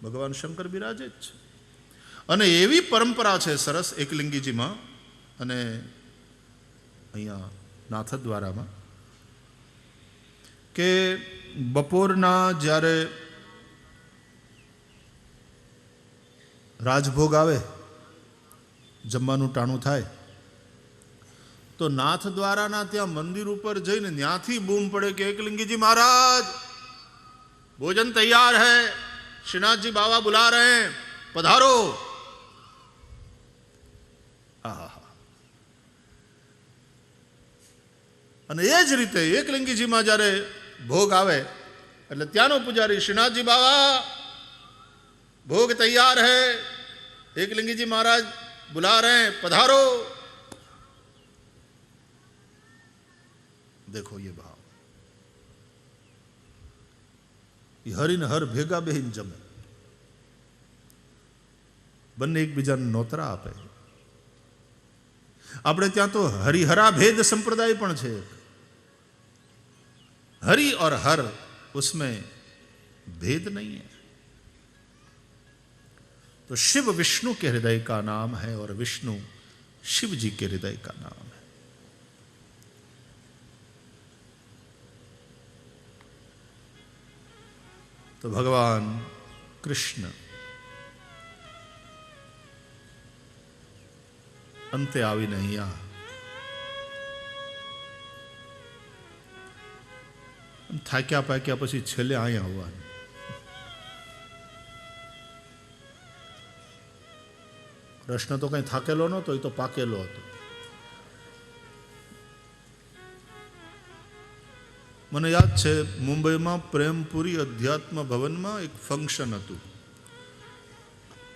ભગવાન શંકર બિરાજે જ છે. અને એવી પરંપરા છે સરસ એકલિંગીજીમાં અને અહીંયા નાથદ્વારામાં કે બપોરના જ્યારે રાજભોગ આવે, જમવાનું ટાણું થાય તો નાથ દ્વારાના ત્યાં મંદિર ઉપર જઈને ત્યાંથી બૂમ પડે કે એકલિંગીજી મહારાજ ભોજન તૈયાર है, श्रीनाथ जी बाबा बुला रहे हैं, पधारो. અને એ જ રીતે એકલિંગીજીમાં જ્યારે ભોગ આવે એટલે ત્યાંનો પૂજારી શ્રીનાથજી બાબા भोग तैयार है, एकलिंगीजी महाराज बुला रहे हैं, पधारो. देखो ये भाव. ये हरि ने हर भेगा बेहीन जमे. બંને એકબીજાને નોતરા આપે. આપણે ત્યાં તો હરિહરા ભેદ સંપ્રદાય પણ છે. हरि और हर उसमें भेद नहीं है. तो शिव विष्णु के हृदय का नाम है और विष्णु शिव जी के हृदय का नाम है. तो भगवान कृष्ण અંતે આવીને અહીંયા થાક્યા પાક્યા પછી છેલ્લે અહીંયા આવવાનું. કૃષ્ણ તો કઈ થાકેલો નહોતો, એ તો પાકેલો હતો. મને યાદ છે મુંબઈમાં પ્રેમપુરી અધ્યાત્મ ભવનમાં એક ફંક્શન હતું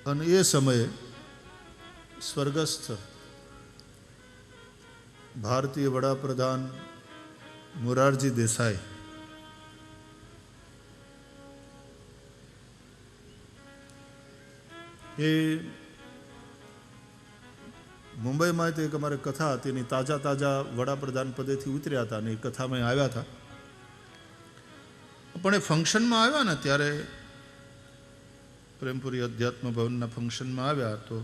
અને એ સમયે સ્વર્ગસ્થ ભારતીય વડાપ્રધાન મોરારજી દેસાઈ એ મુંબઈમાં તો એક અમારે કથા હતી, એની તાજા વડાપ્રધાન પદેથી ઉતર્યા હતા અને એ કથામાં આવ્યા હતા. પણ એ ફંક્શનમાં આવ્યા ને ત્યારે પ્રેમપુરી અધ્યાત્મ ભવનના ફંક્શનમાં આવ્યા તો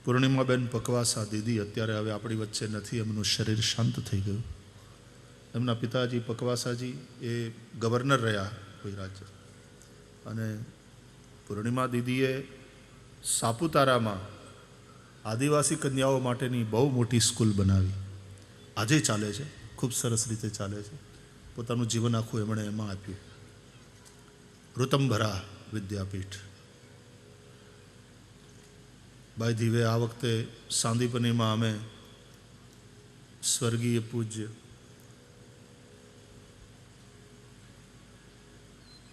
પૂર્ણિમાબેન પકવાસા દીદી અત્યારે હવે આપણી વચ્ચે નથી, એમનું શરીર શાંત થઈ ગયું. એમના પિતાજી પકવાસાજી એ ગવર્નર રહ્યા કોઈ રાજ્ય, અને પૂર્ણિમા દીદીએ સાપુતારામાં આદિવાસી કન્યાઓ માટેની બહુ મોટી સ્કૂલ બનાવી. આજે ચાલે છે, ખૂબ સરસ રીતે ચાલે છે. પોતાનું જીવન આખું એમણે એમાં આપ્યું. ઋતંભરા વિદ્યાપીઠ. બાય ધી વે, આ વખતે સાંદીપનીમાં અમે સ્વર્ગીય પૂજ્ય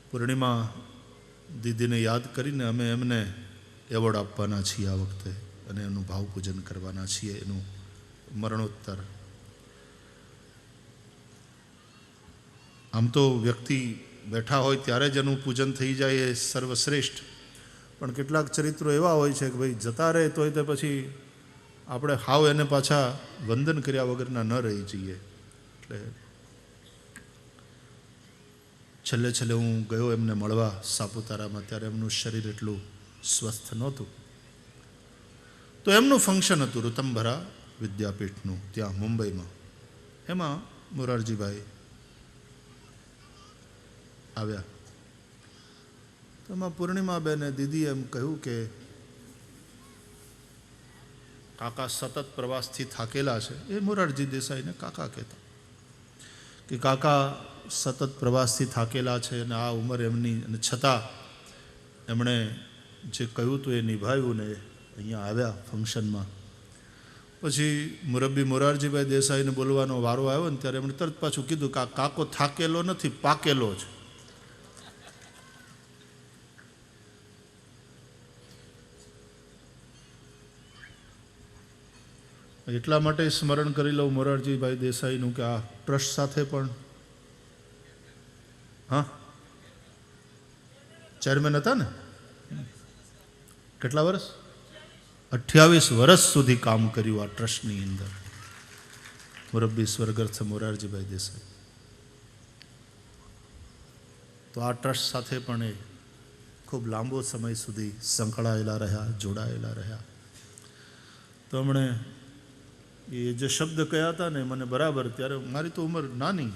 પૂર્ણિમા દીદીને યાદ કરીને અમે એમને એવોર્ડ આપવાના છીએ આ વખતે, અને એનું ભાવપૂજન કરવાના છીએ, એનું મરણોત્તર. આમ તો વ્યક્તિ બેઠા હોય ત્યારે જ એનું પૂજન થઈ જાય એ સર્વશ્રેષ્ઠ, પણ કેટલાક ચરિત્રો એવા હોય છે કે ભાઈ જતા રહે તોય તે પછી આપણે હાવ એને પાછા વંદન કર્યા વગરના ન રહી જઈએ. એટલે છેલ્લે હું ગયો એમને મળવા સાપુતારામાં, ત્યારે એમનું શરીર એટલું સ્વસ્થ નહોતું. તો એમનું ફંક્શન હતું ઋતંભરા વિદ્યાપીઠનું ત્યાં મુંબઈમાં. એમાં મોરારજીભાઈ આવ્યા. તો એમાં પૂર્ણિમાબેને દીદીએ એમ કહ્યું કે કાકા સતત પ્રવાસથી થાકેલા છે. એ મોરારજી દેસાઈને કાકા કહેતા કે કાકા સતત પ્રવાસથી થાકેલા છે અને આ ઉંમર એમની, અને છતાં એમણે જે કહ્યું હતું એ નિભાવ્યું ને અહીંયા આવ્યા ફંક્શનમાં. પછી મુરબ્બી મોરારજીભાઈ દેસાઈને બોલવાનો વારો આવ્યો ને ત્યારે એમણે તરત પાછું કીધું કે આ કાકો થાકેલો નથી, પાકેલો છે. એટલા માટે સ્મરણ કરી લઉં મોરારજીભાઈ દેસાઈનું કે આ ટ્રસ્ટ સાથે પણ ચેરમેન હતા ને. કેટલા વર્ષ? 28 વર્ષ સુધી કામ કર્યું આ ટ્રસ્ટની અંદર મુરબ્બી સ્વર્ગસ્થ મોરારજીભાઈ દેસાઈ. તો આ ટ્રસ્ટ સાથે પણ એ ખૂબ લાંબો સમય સુધી સંકળાયેલા રહ્યા, જોડાયેલા રહ્યા. તો હમણે એ જે શબ્દ કયા હતા ને મને બરાબર, ત્યારે મારી તો ઉંમર નાની,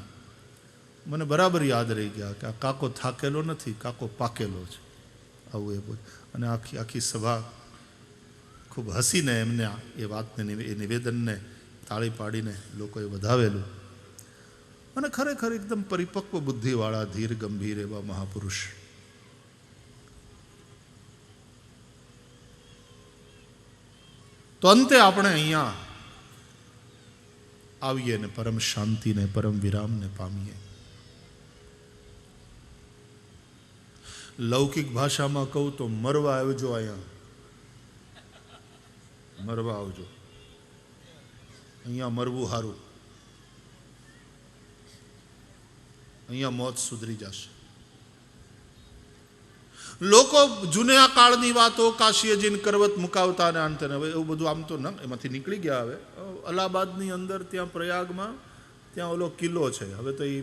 મને બરાબર યાદ રહી ગયા કે આ કાકો થાકેલો નથી, કાકો પાકેલો છે. આવું એ બોલ. અને આખી સભા ખૂબ હસીને એમને એ વાતને, એ નિવેદનને તાળી પાડીને લોકોએ વધાવેલું. અને ખરેખર એકદમ પરિપક્વ બુદ્ધિવાળા, ધીર ગંભીર એવા મહાપુરુષ. તો અંતે આપણે અહીંયા આવીએ ને પરમ શાંતિને, પરમ વિરામને પામીએ. લૌકિક ભાષામાં કહું તો મરવા આવજો, અહીંયા મરવા આવજો. અહીંયા મરવું સારું, અહીંયા મોત સુધરી જશે. લોકો જૂના કાળની વાતો, કાશીજીને કરવત મુકાવતા ને અંતે હવે એવું બધું આમ તો ન, એમાંથી નીકળી ગયા. હવે અલ્હાબાદની અંદર ત્યાં પ્રયાગમાં ત્યાં ઓલો કિલ્લો છે, હવે તો એ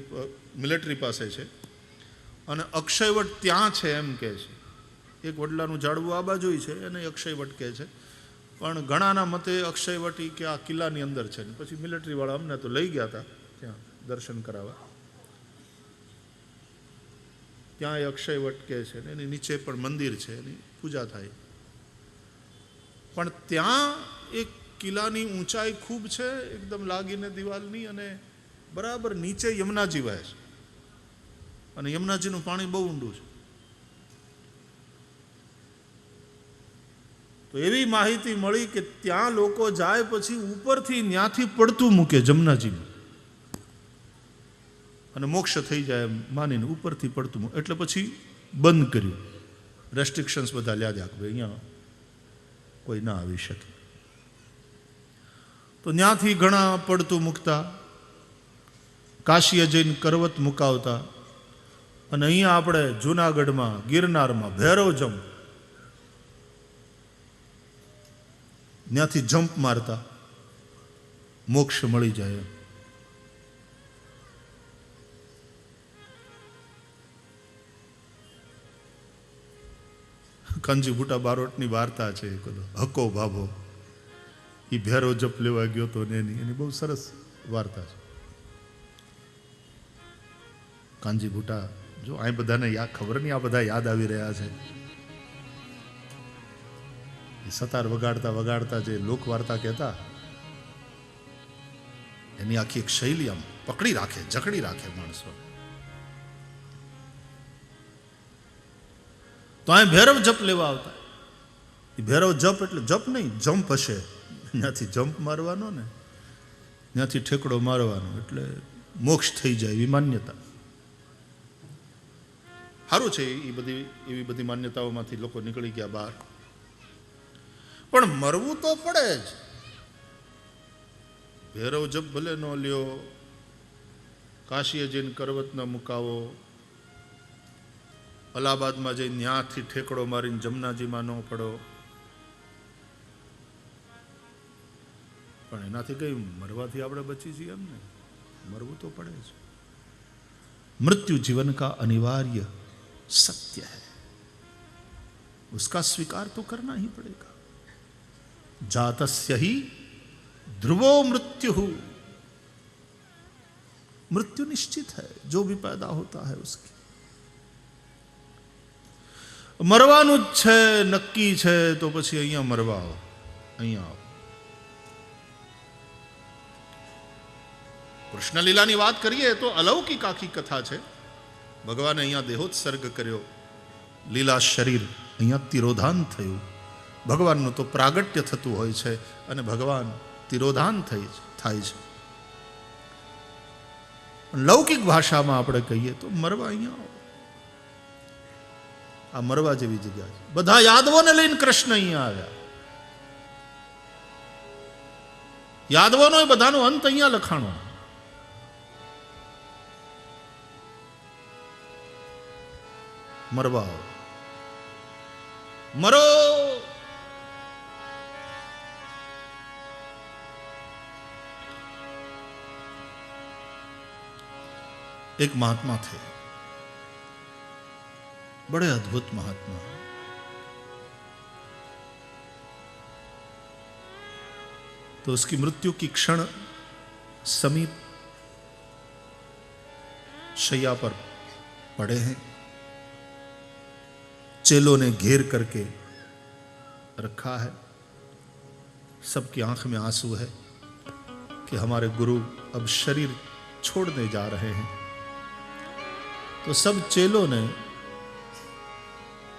મિલિટરી પાસે છે, અને અક્ષયવટ ત્યાં છે એમ કહે છે. એક વડલાનું ઝાડવું આ બાજુ છે, એને અક્ષયવટ કહે છે. પણ ઘણાના મતે અક્ષયવટ કે આ કિલ્લાની અંદર છે. ને પછી મિલિટરીવાળા અમને તો લઈ ગયા હતા ત્યાં દર્શન કરાવવા. ત્યાં એ અક્ષયવટ કહે છે ને એની નીચે પણ મંદિર છે, એની પૂજા થાય. પણ ત્યાં એક કિલ્લાની ઊંચાઈ ખૂબ છે, એકદમ લાગીને દિવાલની, અને બરાબર નીચે યમુનાજી વહે છે, અને યમુનાજીનું પાણી બહુ ઊંડું છે. તો એવી માહિતી મળી કે ત્યાં લોકો જાય પછી ઉપરથી ત્યાંથી પડતું મૂકે જમનાજીમાં, અને મોક્ષ થઈ જાય એમ માનીને ઉપરથી પડતું મૂકે. એટલે પછી બંધ કર્યું. રેસ્ટ્રિક્શન્સ બધા લ્યાદ્યા કે ભાઈ અહીંયા કોઈ ના આવી શકે. તો ત્યાંથી ઘણા પડતું મૂકતા, કાશીએ જઈને કરવત મુકાવતા, અને અહીંયા આપણે જૂનાગઢમાં ગિરનારમાં ભૈરવજમ ત્યાંથી જમ્પ મારતા, મોક્ષ મળી જાય. કાનજી ભૂટા બારોટની વાર્તા છે, હકો ભાભો એ ભેરો જપ લેવા ગયો તો એની બહુ સરસ વાર્તા છે. કાનજી ભૂટા, જો આ બધાને ખબર નહીં, આ બધા યાદ આવી રહ્યા છે. સતાર વગાડતા વગાડતા જે લોક વાર્તા કહેતા, એની આખી એક શૈલી આમ પકડી રાખે, જકડી રાખે માણસો. તો અહીં ભૈરવ જપ લેવા આવતા. એ ભૈરવ જપ એટલે જપ નહીં, જમ્પ હશે. ત્યાંથી જમ્પ મારવાનો ને ત્યાંથી ઠેકડો મારવાનો એટલે મોક્ષ થઈ જાય એવી માન્યતા. સારું છે, એવી બધી માન્યતાઓમાંથી લોકો નીકળી ગયા બહાર. પણ મરવું તો પડે જ. ભૈરવ જપ ભલે ન લ્યો, કાશીએ જઈને કરવત ન મુકાવો, અલ્હાબાદમાં જઈને ત્યાંથી ઠેકડો મારીને જમનાજીમાં ન પડો, પણ એનાથી કઈ મરવાથી આપણે બચી છીએ એમ ને? મરવું તો પડે જ. मृत्यु जीवन का अनिवार्य सत्य है, उसका स्वीकार तो करना ही पड़ेगा. जातस्य ही ध्रुवो मृत्यु, मृत्यु निश्चित है, जो भी पैदा होता है उसकी. મરવાનું જ છે, નક્કી છે, તો પછી અહીંયા મરવા આવો, અહીંયા આવો. કૃષ્ણ લીલાની વાત કરીએ તો અલૌકિક આખી કથા છે. ભગવાને અહીંયા દેહોત્સર્ગ કર્યો, લીલા શરીર અહીંયા તિરોધાન થયું. ભગવાનનું તો પ્રાગટ્ય થતું હોય છે અને ભગવાન તિરોધાન થાય છે. લૌકિક ભાષામાં આપણે કહીએ તો મરવા અહીંયા આવો. આ મરવા જેવી જગ્યા છે. બધા યાદવોને લઈને કૃષ્ણ અહીંયા આવ્યા. યાદવોનો એ બધાનો અંત અહીંયા લખાણો. મરવા આવો, મરો. एक महात्मा थे, बड़े अद्भुत महात्मा. तो उसकी मृत्यु की क्षण समीप शैया पर पड़े हैं. चेलों ने घेर करके रखा है. सबकी आंख में आंसू है कि हमारे गुरु अब शरीर छोड़ने जा रहे हैं. तो सब चेलों ने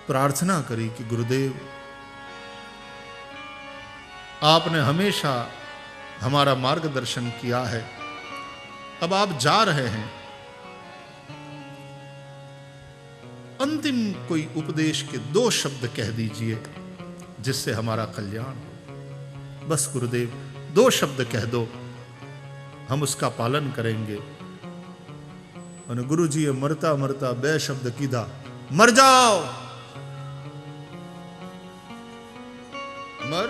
प्रार्थना करी कि गुरुदेव, आपने हमेशा हमारा मार्गदर्शन किया है, अब आप जा रहे हैं, अंतिम कोई उपदेश के 2 शब्द कह दीजिए जिससे हमारा कल्याण हो. बस गुरुदेव 2 शब्द कह दो, हम उसका पालन करेंगे. અને ગુરુજીએ મરતા મરતા 2 શબ્દ કીધા, મર જાઓ. મર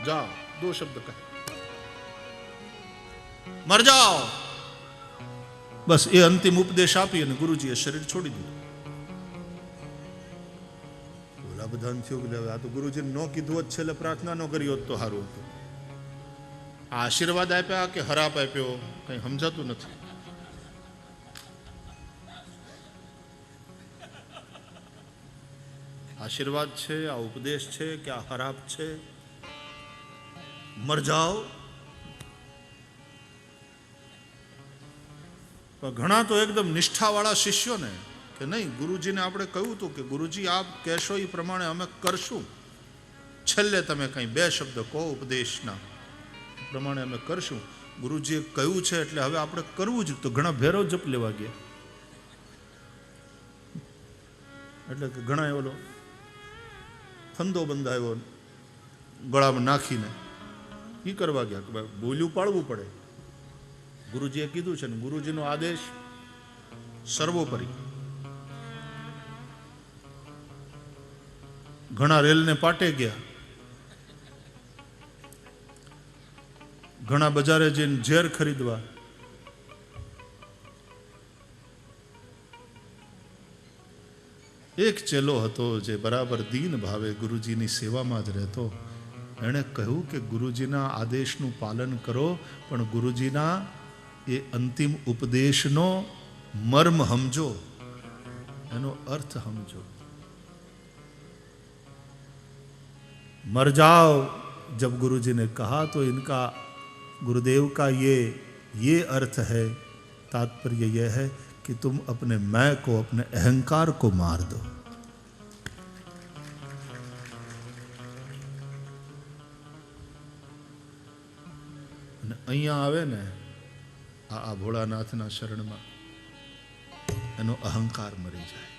જાઓ, 2 શબ્દ કહે, મર જાઓ. બસ એ અંતિમ ઉપદેશ આપી અને ગુરુજીએ શરીર છોડી દીધું. ઓલા બધાને થયું કે આ તો ગુરુજીને ન કીધું જ છેલ્લે પ્રાર્થના ન કરી હોત તો સારું હતું. આશીર્વાદ આપ્યા કે હરાપ આપ્યો કઈ સમજાતું નથી. આશીર્વાદ છે, આ ઉપદેશ છે કે આ હરાપ છે? મર જાઓ. પણ ઘણા તો એકદમ નિષ્ઠાવાળા શિષ્યોને કે નહીં, ગુરુજીને આપણે કહ્યું હતું કે ગુરુજી આપ કહેશો એ પ્રમાણે અમે કરશું, છેલ્લે તમે કંઈ 2 શબ્દ કહો ઉપદેશના, પ્રમાણે અમે કરશું. ગુરુજીએ કહ્યું છે એટલે હવે આપણે કરવું જ. તો ઘણા ભૈરવ જપ લેવા ગયા. એટલે કે ઘણા ઓલો ફંદો બંધાયો ગળામાં નાખીને એ કરવા ગયા કે ભાઈ બોલ્યું પાળવું પડે. ગુરુજીએ કીધું છે ને, ગુરુજીનો આદેશ સર્વોપરી. ઘણા રેલને પાટે ગયા, ઘણા બજારે જઈને ઝેર ખરીદવા. એક ચેલો હતો જે બરાબર દીન ભાવે ગુરુજીની સેવામાં જ રહેતો. એણે કહ્યું કે ગુરુજીના આદેશનું પાલન કરો, પણ ગુરુજીના એ અંતિમ ઉપદેશનો મર્મ સમજો, એનો અર્થ સમજો. मर जाओ जब गुरुजी ने कहा तो इनका गुरुदेव का ये अर्थ है, तात्पर्य यह है कि तुम अपने मैं को, अपने अहंकार को मार दो. અહીંયા આવે ને આ ભોળાનાથના શરણમાં, એનો અહંકાર મરી જાય.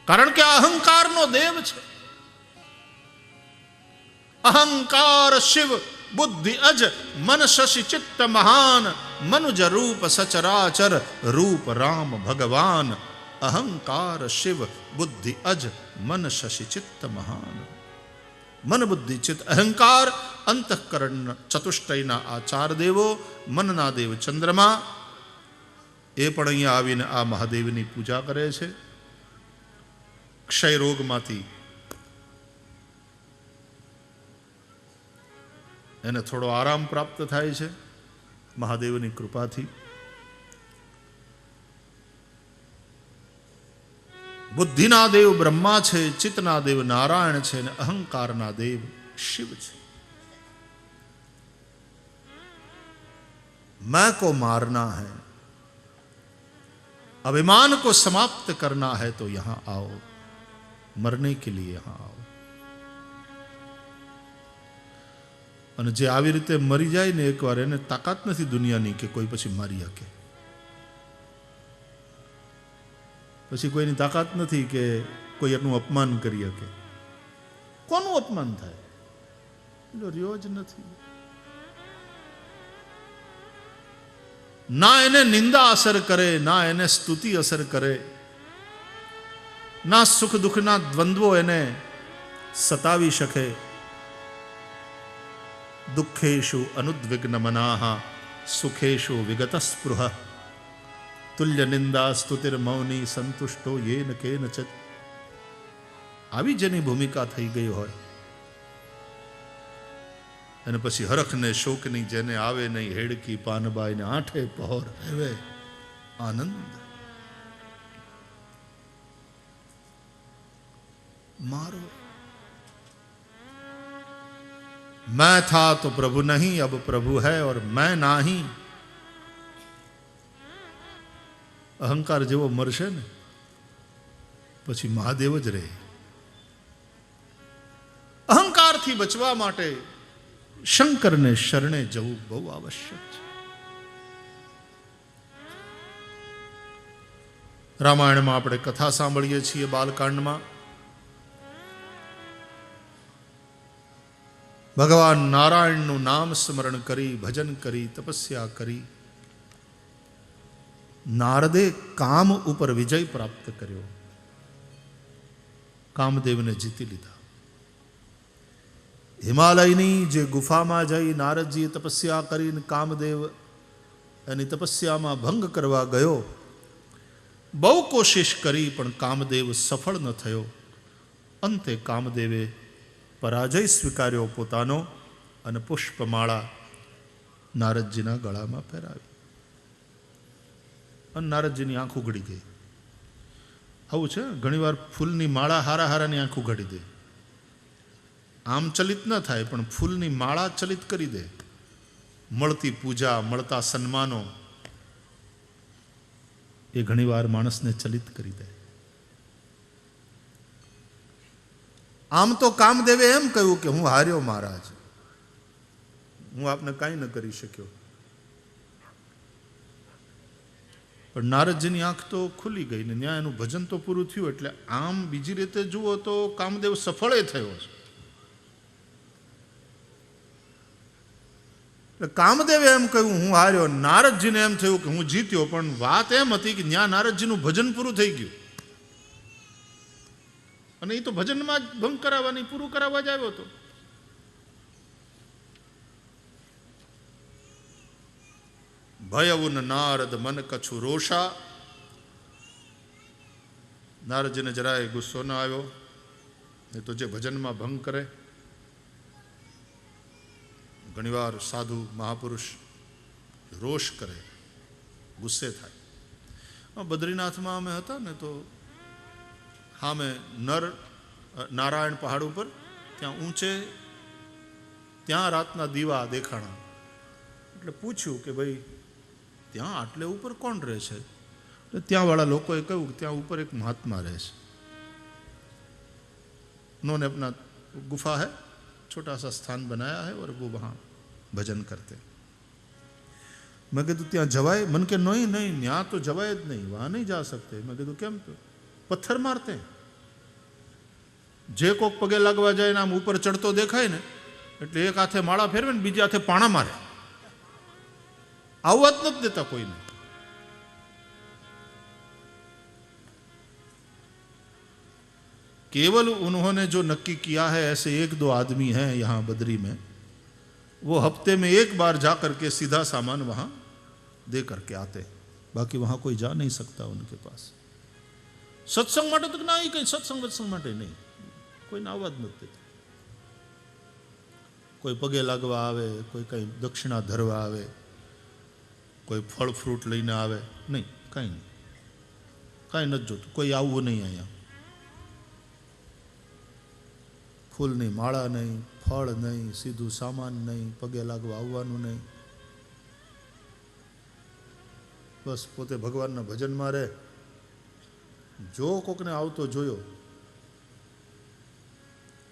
કારણ કે અહંકારનો દેવ છે. अहंकार शिव बुद्धि अज मन शशि चित्त महान, मनुज रूप सचराचर रूप राम भगवान. अहंकार शिव बुद्धि अज मन शशि चित्त महान. मन बुद्धि चित्त अहंकार अंतःकरण चतुष्टयना आ चार देवो. मनना देव चंद्रमा, એ પણ અહીંયા આવીને આ મહાદેવની પૂજા કરે છે. ક્ષય રોગમાંથી એને થોડો આરામ પ્રાપ્ત થાય છે મહાદેવની કૃપાથી. બુદ્ધિના દેવ બ્રહ્મા છે, ચિત્તના દેવ નારાયણ છે, અને અહંકારના દેવ શિવ છે. मैं को मारना है, अभिमान को समाप्त करना है, तो यहां आओ. मरने के लिए यहां आओ. અને જે આવી રીતે મરી જાય ને એકવાર, એને તાકાત નથી દુનિયાની કે કોઈ પછી મારી શકે. પછી કોઈની તાકાત નથી કે કોઈ એનું અપમાન કરી શકે. કોનું અપમાન થાય? એનો રહ્યો જ નથી. ના એને નિંદા અસર કરે, ના એને સ્તુતિ અસર કરે, ના સુખ દુઃખના દ્વંદ્વો એને સતાવી શકે. दुखेशु अनुद्विग्न मनाः सुखेशु विगत स्पृह तुल्य निंदा स्तुतिर मौनी संतुष्टो येन केनचित्. આવી જેની ભૂમિકા થઈ ગઈ હોય, અને પછી હરખને શોકની જેને આવે નહીં, હેડકી પાનબાઈ ને આઠે પહોર હવે આનંદ. મારો मैं था तो प्रभु नहीं, अब प्रभु है और मैं नहीं. અહંકાર જેવો મરશે ને પછી મહાદેવ જ રહે. અહંકારથી બચવા માટે શંકરને શરણે જવું બહુ આવશ્યક છે. રામાયણમાં આપણે કથા સાંભળીએ છીએ, બાલકાંડમાં ભગવાન નારાયણનું નામ સ્મરણ કરી, ભજન કરી, તપસ્યા કરી નારદે કામ ઉપર વિજય પ્રાપ્ત કર્યો. કામદેવને જીતી લીધા. હિમાલયની જે ગુફામાં જઈ નારદજીએ તપસ્યા કરીને કામદેવ એની તપસ્યામાં ભંગ કરવા ગયો. બહુ કોશિશ કરી પણ કામદેવ સફળ ન થયો. અંતે કામદેવે પરાજય સ્વીકાર્યો પોતાનો, અને પુષ્પમાળા નારદજીના ગળામાં પહેરાવી, અને નારદજીની આંખ ઉઘડી ગઈ. આવું છે ઘણીવાર, ફૂલની માળા હારા હારાની આંખ ઉઘાડી દે. આમ ચલિત ન થાય, પણ ફૂલની માળા ચલિત કરી દે. મળતી પૂજા, મળતા સન્માનો એ ઘણીવાર માણસને ચલિત કરી દે. આમ તો કામદેવે એમ કહ્યું કે હું હાર્યો મહારાજ, હું આપને કાંઈ ન કરી શક્યો. પણ નારદજીની આંખ તો ખુલી ગઈ ને ત્યાં એનું ભજન તો પૂરું થયું. એટલે આમ બીજી રીતે જુઓ તો કામદેવ સફળે થયો છે. એટલે કામદેવે એમ કહ્યું હું હાર્યો, નારદજીને એમ થયું કે હું જીત્યો. પણ વાત એમ હતી કે ત્યાં નારદજીનું ભજન પૂરું થઈ ગયું અને એ તો ભજનમાં જ ભંગ કરાવવાની, પૂરું કરાવવા જ આવ્યો હતો. ભયવુન નારદ મન કછુ રોષા. નારદજીને જરાય ગુસ્સો ન આવ્યો. એ તો જે ભજનમાં ભંગ કરે, ઘણીવાર સાધુ મહાપુરુષ રોષ કરે, ગુસ્સે થાય. બદ્રીનાથમાં અમે હતા ને તો સામે નારાયણ પહાડ ઉપર ત્યાં ઊંચે ત્યાં રાતના દીવા દેખાણા. એટલે પૂછ્યું કે ભાઈ ત્યાં આટલે ઉપર કોણ રહે છે? એટલે ત્યાંવાળા લોકોએ કહ્યું કે ત્યાં ઉપર એક મહાત્મા રહે છે. उन्होंने अपना गुफा है, छोटा सा स्थान बनाया है और वो वहाँ भजन करते. मैं कह ત્યાં જવાય? मन के नहीं नहीं यहाँ तो जवाय જ नहीं, वहाँ नहीं जा सकते. मैं કીધું કેમ? તો પથ્થર મારતે. જે કોક પગે લાગવા જાય ને આમ ઉપર ચડતો દેખાય ને એટલે એક હાથે માળા ફેરવે ને બીજા હાથે પાણા મારે. આવવા જ નથી દેતા કોઈને. केवल उन्होंने जो नक्की किया है ऐसे एक दो आदमी हैं यहाँ बद्री में, वो हफ्ते में एक बार जा करके सीधा सामान वहाँ दे करके आते, बाकी वहाँ कोई जा नहीं सकता उनके पास. सत्संग માટે તો ના, કઈ સત્સંગ માટે નહીં, કોઈને આવવા જ નથી દેતા. કોઈ પગે લાગવા આવે, કોઈ કંઈ દક્ષિણા ધરવા આવે, કોઈ ફળ ફ્રૂટ લઈને આવે, નહીં, કાંઈ નહીં, કાંઈ નથી જોતું. કોઈ આવવું નહીં અહીંયા. ફૂલની માળા નહીં, ફળ નહીં, સીધું સામાન નહીં, પગે લાગવા આવવાનું નહીં. બસ પોતે ભગવાનના ભજનમાં રહે. જો કોકને આવતો જોયો,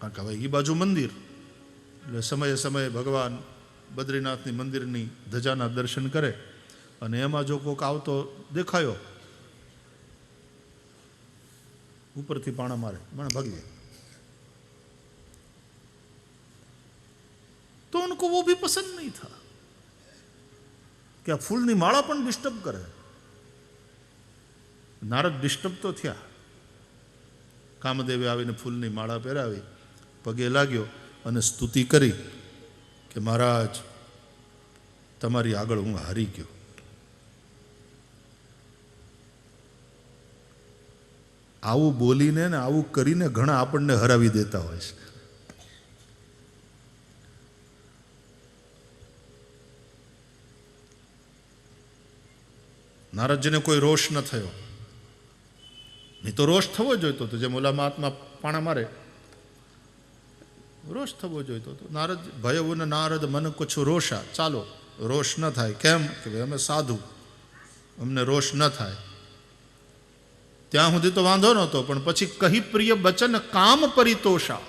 કારણ કે હવે એ બાજુ મંદિર એટલે સમયે સમયે ભગવાન બદ્રીનાથની મંદિરની ધજાના દર્શન કરે અને એમાં જો કોક આવતો દેખાયો ઉપરથી પાણા મારે, મને ભાગી જાય. तो उनको वो भी पसंद नहीं था कि आ फूलनी माळा पण डिस्टर्ब करे. नारद डिस्टर्ब तो थया. कामदेवे आवीने फूलनी माळा પહેરાવી, પગે લાગ્યો અને સ્તુતિ કરી કે મહારાજ તમારી આગળ હું હારી ગયો. આવું બોલીને ને આવું કરીને ઘણા આપણને હરાવી દેતા હોય છે. નારદજીને કોઈ રોષ ન થયો. નહીં તો રોષ થવો જોઈતો હતો. જેમ ઓલા મહાત્મા પાણા મારે, રોષ થવો જોઈતો હતો. નારદ ભયવું ને નારદ મન કુછ રોષા. ચાલો રોષ ન થાય. કેમ? કે ભાઈ અમે સાધુ, અમને રોષ ન થાય. ત્યાં સુધી તો વાંધો નહોતો, પણ પછી કહી પ્રિય વચન કામ પરિતોષા.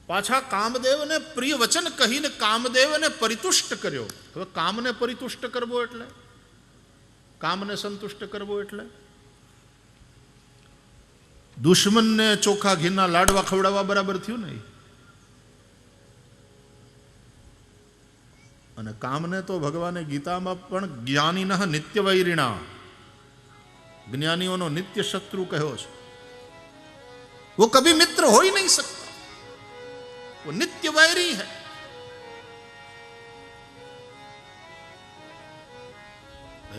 પાછા કામદેવને પ્રિય વચન કહીને કામદેવને પરિતુષ્ટ કર્યો. હવે કામને પરિતુષ્ટ કરવો એટલે, કામને સંતુષ્ટ કરવો એટલે દુશ્મનને ચોખા ઘીના લાડવા ખવડાવવા બરાબર થયું ને. અને કામને તો ભગવાને ગીતામાં પણ જ્ઞાનીના નિત્ય વૈરિણા, જ્ઞાનીઓનો નિત્ય શત્રુ કહ્યો છે. वो कभी मित्र हो ही नहीं सकता, वो नित्य वैरी है.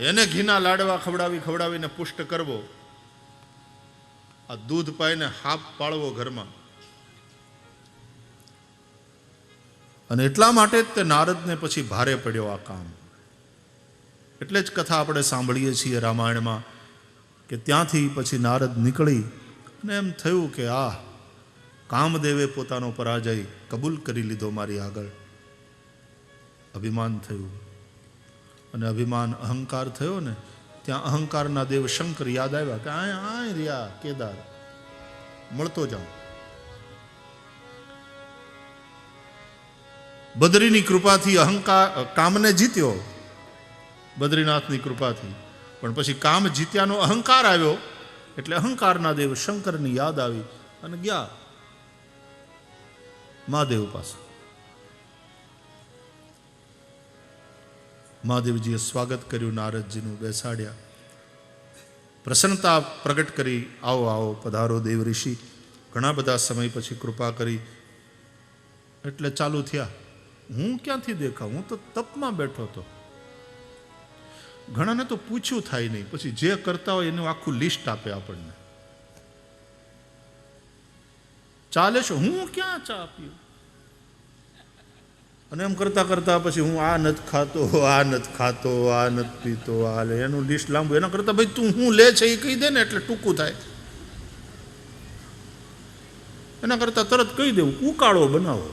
એને ઘીના લાડવા ખવડાવીને પુષ્ટ કરવો, આ દૂધ પાઈને હાપ પાળવો ઘરમાં. અને એટલા માટે જ તે નારદને પછી ભારે પડ્યો આ કામ. એટલે જ કથા આપણે સાંભળીએ છીએ રામાયણમાં કે ત્યાંથી પછી નારદ નીકળી અને એમ થયું કે આ કામદેવે પોતાનો પરાજય કબૂલ કરી લીધો મારી આગળ. અભિમાન થયું. અને અભિમાન અહંકાર થયો ને ત્યાં અહંકારના દેવ શંકર યાદ આવ્યા કે આ રહ્યા કેદાર, મળતો જાઉં. બદ્રીની કૃપાથી અહંકાર કામને જીત્યો, બદ્રીનાથની કૃપાથી. પણ પછી કામ જીત્યાનો અહંકાર આવ્યો એટલે અહંકારના દેવ શંકરની યાદ આવી અને ગયા મહાદેવ પાસે. મહાદેવજીએ સ્વાગત કર્યું, નારદજીનું બેસાડ્યા, પ્રસન્નતા પ્રગટ કરી, આવો આવો પધારો દેવ ઋષિ, ઘણા બધા સમય પછી કૃપા કરી. એટલે ચાલુ થયા, હું ક્યાંથી દેખાઉં, હું તો તપમાં બેઠો હતો. ઘણાને તો પૂછ્યું થાય નહીં, પછી જે કરતા હોય એનું આખું લિસ્ટ આપે આપણને. ચાલે છે, હું ક્યાં ચા પીઉં, અને એમ કરતા કરતા પછી હું આ નથી ખાતો, આ નથી ખાતો, આ નથી પીતો, આ લે, એનું લિસ્ટ લાંબુ. એના કરતા ભાઈ તું હું લે છે એ કહી દે ને એટલે ટૂંકું થાય. એના કરતા તરત કહી દેવું ઉકાળો બનાવો,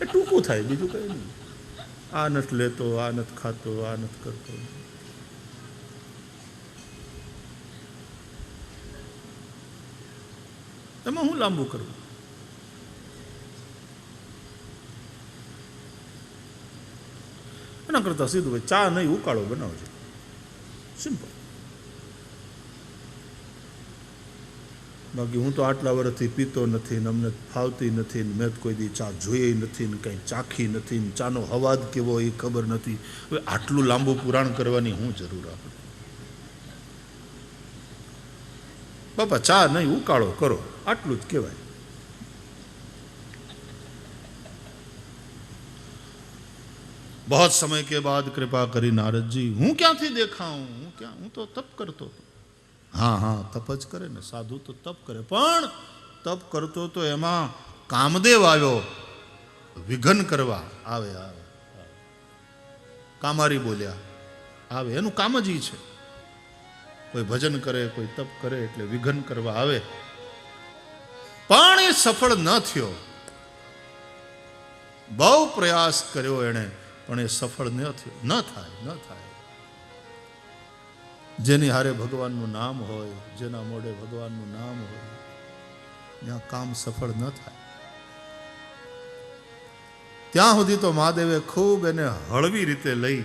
એ ટૂંકું થાય, બીજું કઈ નહીં. આ નથી લેતો, આ નથી ખાતો, આ નથી કરતો. એમાં હું લાંબુ કરવું? એના કરતા સીધું ભાઈ ચા નહીં ઉકાળો બનાવજો, સિમ્પલ. બાકી હું તો આટલા વર્ષથી પીતો નથી ને અમને ફાવતી નથી ને મેં કોઈ દી ચા જોઈ નથી ને કંઈ ચાખી નથી ને ચાનો હવાદ કેવો એ ખબર નથી. હવે આટલું લાંબુ પુરાણ કરવાની હું જરૂર આપણે? બાપા ચા નહીં ઉકાળો કરો, આટલું જ કહેવાય. बहुत समय के बाद कृपा करी नारद जी, હું ક્યાંથી દેખાઉં, હું તો તપ કરતો હતો. હા હા, તપ જ કરે ને, સાધુ તો તપ કરે, પણ તપ કરતો તો એમાં કામદેવ આવ્યો વિઘન કરવા. આવે આવે કામારી બોલ્યા, આવે, એનું કામ જ ઈ છે. કોઈ ભજન કરે, કોઈ તપ કરે એટલે વિઘન કરવા આવે. પણ એ સફળ ન થયો. બહુ પ્રયાસ કર્યો એણે, પણ એ સફળ ન થયો. ન થાય. જેની હારે ભગવાનનું નામ હોય, જેના મોઢે ભગવાનનું નામ હોય, ત્યાં કામ સફળ ન થાય. ત્યાં સુધી તો મહાદેવે ખૂબ એને હળવી રીતે લઈ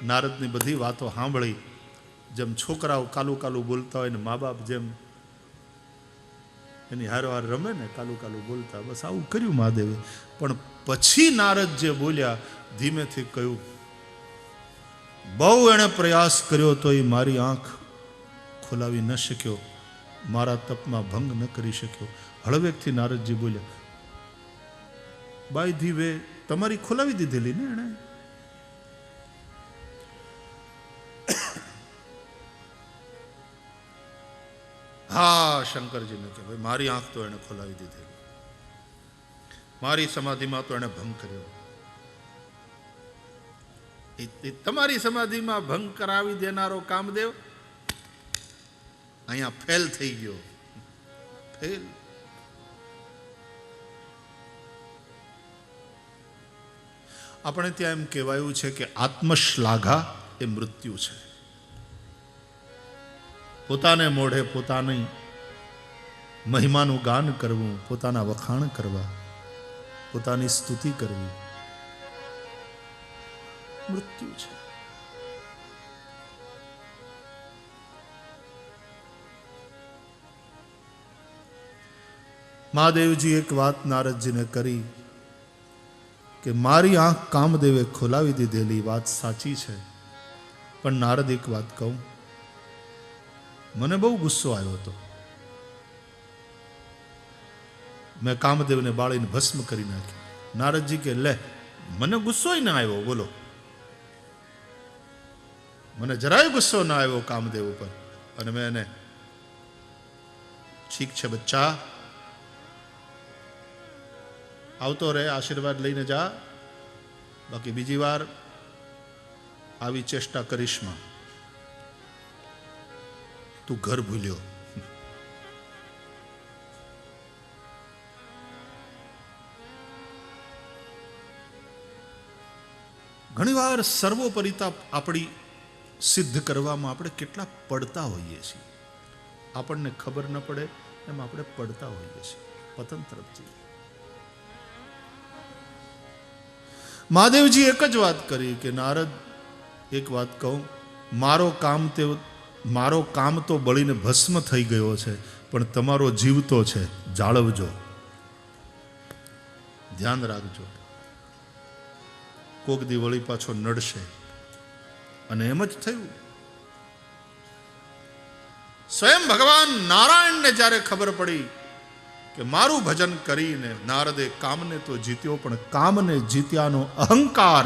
નારદની બધી વાતો સાંભળી. જેમ છોકરાઓ કાલું કાલું બોલતા હોય ને મા બાપ જેમ એની હારવાર રમે ને કાલું કાલું બોલતા, બસ આવું કર્યું મહાદેવે. પણ પછી નારદ જે બોલ્યા, ધીમેથી કહ્યું, બહુ એણે પ્રયાસ કર્યો તો એ મારી આંખ ખોલાવી ન શક્યો, મારા તપમાં ભંગ ન કરી શક્યો. હળવેકથી નારદજી બોલ્યા, બાય ધી વે તમારી ખોલાવી દીધેલી ને એણે. હા, શંકરજીને કે ભાઈ મારી આંખ તો એણે ખોલાવી દીધેલી, મારી સમાધિમાં તો એણે ભંગ કર્યો. તમારી સમાધિમાં ભંગ કરાવી દેનારો કામદેવ અહીંયા ફેલ થઈ ગયો. ફેલ. આપણે ત્યાં એમ કહેવાયું છે કે આત્મશ્લાઘા એ મૃત્યુ છે. પોતાને મોઢે પોતાની મહિમાનું ગાન કરવું, પોતાના વખાણ કરવા, પોતાની સ્તુતિ કરવી મૃત્યુ છે. મહાદેવજી એક વાત નારદજીને કરી કે મારી આંખ કામદેવે ખોલાવી દીધેલી વાત સાચી છે, પણ નારદ એક વાત કહું, મને બહુ ગુસ્સો આવ્યો હતો. મેં કામદેવને બાળીને ભસ્મ કરી નાખી. નારદજી કે લે, મને ગુસ્સો ના આવ્યો, બોલો, મને જરાય ગુસ્સો ના આવ્યો કામદેવ ઉપર. અને મેં એને, ઠીક છે બચ્ચા, આવતો રહે, આશીર્વાદ લઈને જા, બાકી બીજી વાર આવી ચેષ્ટા કરીશમાં, તું ઘર ભૂલ્યો. ઘણીવાર સર્વોપરિતા આપણી સિદ્ધ કરવામાં આપણે કેટલા પડતા હોઈએ છીએ, આપણને ખબર ન પડે એમ આપણે પડતા હોઈએ છીએ. પતન તરફ જઈએ. મહાદેવજી એક જ વાત કરી કે નારદ, એક વાત કહું, મારો કામ તો બળીને ભસ્મ થઈ ગયો છે, પણ તમારો જીવ તો છે, જાળવજો, ધ્યાન રાખજો. કોક દી વળી પાછો નડશે. અને એમ જ થયું. સ્વયં ભગવાન નારાયણને જ્યારે ખબર પડી કે મારું ભજન કરીને નારદે કામને તો જીત્યો, પણ કામને જીત્યાનો અહંકાર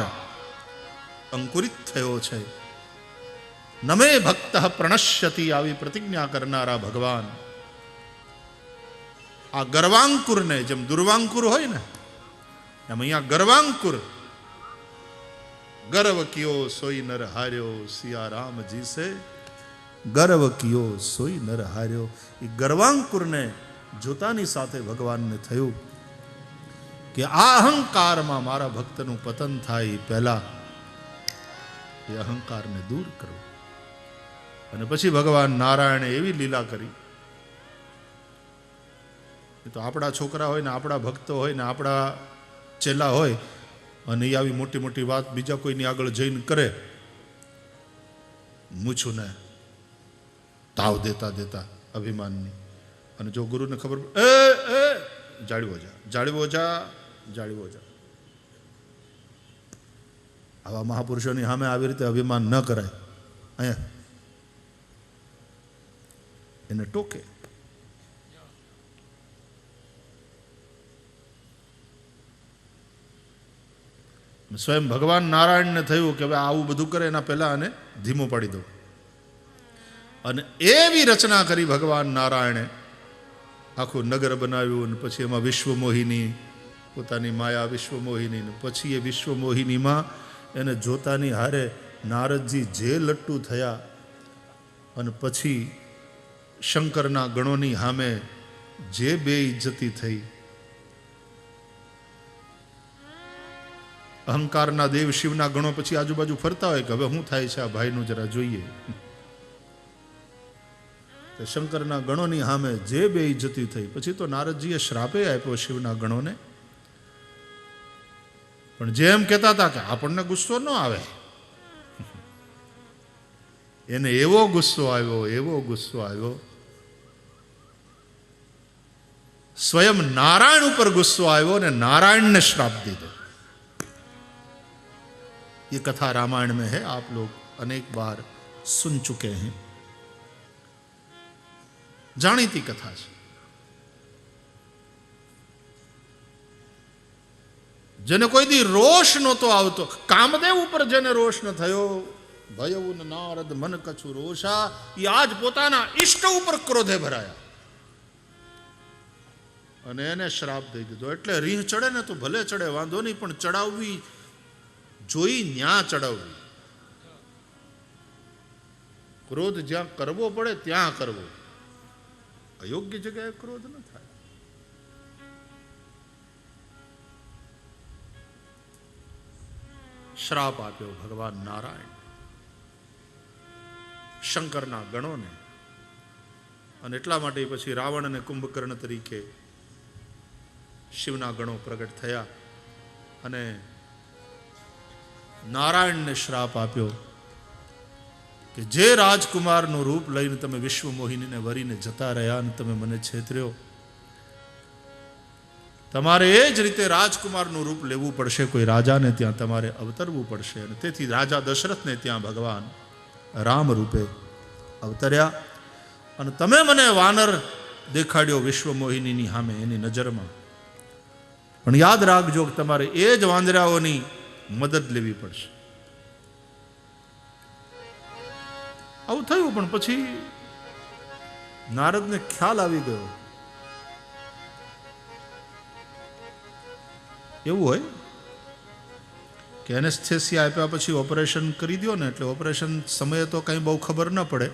અંકુરિત થયો છે. નમે ભક્ત પ્રણશ્યતિ, આવી પ્રતિજ્ઞા કરનારા ભગવાન આ ગર્વાંકુરને, જેમ દુર્વાંકુર હોય ને એમ અહીંયા ગર્વાંકુર, ગર્વ કિયો સોઈ નર હાર્યો, સિયા રામજી સે ગર્વ કિયો સોઈ નર હાર્યો. એ ગર્વાંકુરને જોતાની સાથે ભગવાનને થયું કે આ અહંકારમાં મારા ભક્તનું પતન થાય પહેલા એ અહંકારને દૂર કરો. અને પછી ભગવાન નારાયણે એવી લીલા કરી. એ તો આપણા છોકરા હોય ને, આપણા ભક્તો હોય ને, આપણા ચેલા હોય, અને એ આવી મોટી મોટી વાત બીજા કોઈની આગળ જઈને કરે, મૂછું ને તાવ દેતા દેતા અભિમાનની. અને જો ગુરુને ખબર જાળવો જા, જાળવો જા, જાળવો જા. આવા મહાપુરુષોની સામે આવી રીતે અભિમાન ન કરાય. અહીંયા એને ટોકે. સ્વયં ભગવાન નારાયણને થયું કે હવે આવું બધું કરે એના પહેલા આને ધીમો પાડી દો. અને એવી રચના કરી ભગવાન નારાયણે, આખું નગર બનાવ્યું, અને પછી એમાં વિશ્વમોહિની, પોતાની માયા વિશ્વમોહિની, ને પછી એ વિશ્વમોહિનીમાં એને જોતાની હારે નારદજી જે લટ્ટુ થયા, અને પછી શંકરના ગણોની સામે જે બેઇજ્જતી થઈ. અહંકારના દેવ શિવના ગણો પછી આજુબાજુ ફરતા હોય કે હવે શું થાય છે આ ભાઈનું જરા જોઈએ. શંકરના ગણોની સામે જે બેઇજ્જતી થઈ. પછી તો નારદજીએ શ્રાપે આપ્યો શિવના ગણોને. પણ જેમ કહેતા હતા કે આપણને ગુસ્સો ન આવે, એને એવો ગુસ્સો આવ્યો, એવો ગુસ્સો આવ્યો, स्वयं नारायण ऊपर गुस्सो आयो ने नारायण ने श्राप दीधो. ये कथा रामायण में है, आप लोग अनेक बार सुन चुके हैं, जानीती कथा है. जेने कोई दी रोष नहोतो आवतो, कामदेव ऊपर जेने रोष न थयो, भयउन नारद मन कछु रोषा, ये आज पोताना इष्ट ऊपर क्रोधे भराया અને એને શ્રાપ દઈ દીધો. એટલે રીહ ચડે ને તો ભલે ચડે, વાંધો નહીં, પણ ચડાવવી જોઈ ન્યા ચડાવવી. ક્રોધ જ્યાં કરવો પડે ત્યાં કરવો, અયોગ્ય જગ્યાએ ક્રોધ ન થાય. શ્રાપ આપ્યો ભગવાન નારાયણ શંકરના ગણોને. અને એટલા માટે પછી રાવણ અને કુંભકર્ણ તરીકે શિવના ગણો પ્રગટ થયા અને નારાયણને શ્રાપ આપ્યો કે જે રાજકુમારનું રૂપ લઈને તમે વિશ્વમોહિનીને વરીને જતા રહ્યા અને તમે મને છેતર્યો, તમારે એ જ રીતે રાજકુમારનું રૂપ લેવું પડશે, કોઈ રાજાને ત્યાં તમારે અવતરવું પડશે. અને તેથી રાજા દશરથને ત્યાં ભગવાન રામ રૂપે અવતર્યા અને તમે મને વાનર દેખાડ્યો વિશ્વમોહિનીની સામે એની નજરમાં. પણ યાદ રાખજો કે તમારે એ જ વાંદરાઓની મદદ લેવી પડશે. આવું થયું. પણ પછી નારદને ખ્યાલ આવી ગયો. એવું હોય કે એનેસ્થેસિયા આપ્યા પછી ઓપરેશન કરી દો ને, એટલે ઓપરેશન સમયે તો કંઈ બહુ ખબર ન પડે.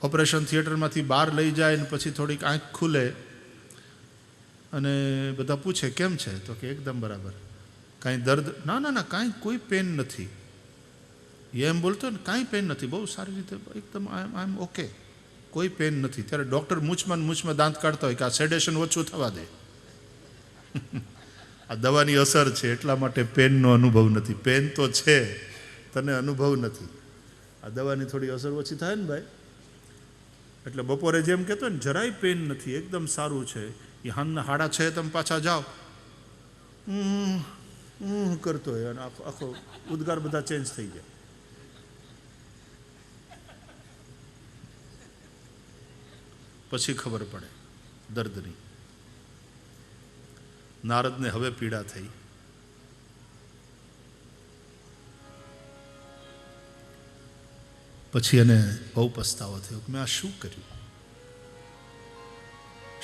ઓપરેશન થિયેટરમાંથી બહાર લઈ જાય ને પછી થોડીક આંખ ખુલે અને બધા પૂછે કેમ છે, તો કે એકદમ બરાબર, કાંઈ દર્દ ના ના ના, કાંઈ કોઈ પેન નથી. એમ બોલતો ને, કાંઈ પેન નથી, બહુ સારી રીતે એકદમ આઈ એમ ઓકે, કોઈ પેન નથી. ત્યારે ડૉક્ટર મૂછમાં દાંત કાઢતા હોય કે આ સેડેશન ઓછું થવા દે, આ દવાની અસર છે એટલા માટે પેનનો અનુભવ નથી. પેન તો છે, તને અનુભવ નથી. આ દવાની થોડી અસર ઓછી થાય ને ભાઈ. એટલે બપોરે જેમ કહેતો ને જરાય પેન નથી, એકદમ સારું છે. એ હાનના 6:30 તમે પાછા જાઓ કરતો હોય અને આખો ઉદ્ગાર બધા ચેન્જ થઈ જાય. પછી ખબર પડે દર્દની. નારદને હવે પીડા થઈ. પછી એને બહુ પસ્તાવો થયો કે મેં આ શું કર્યું.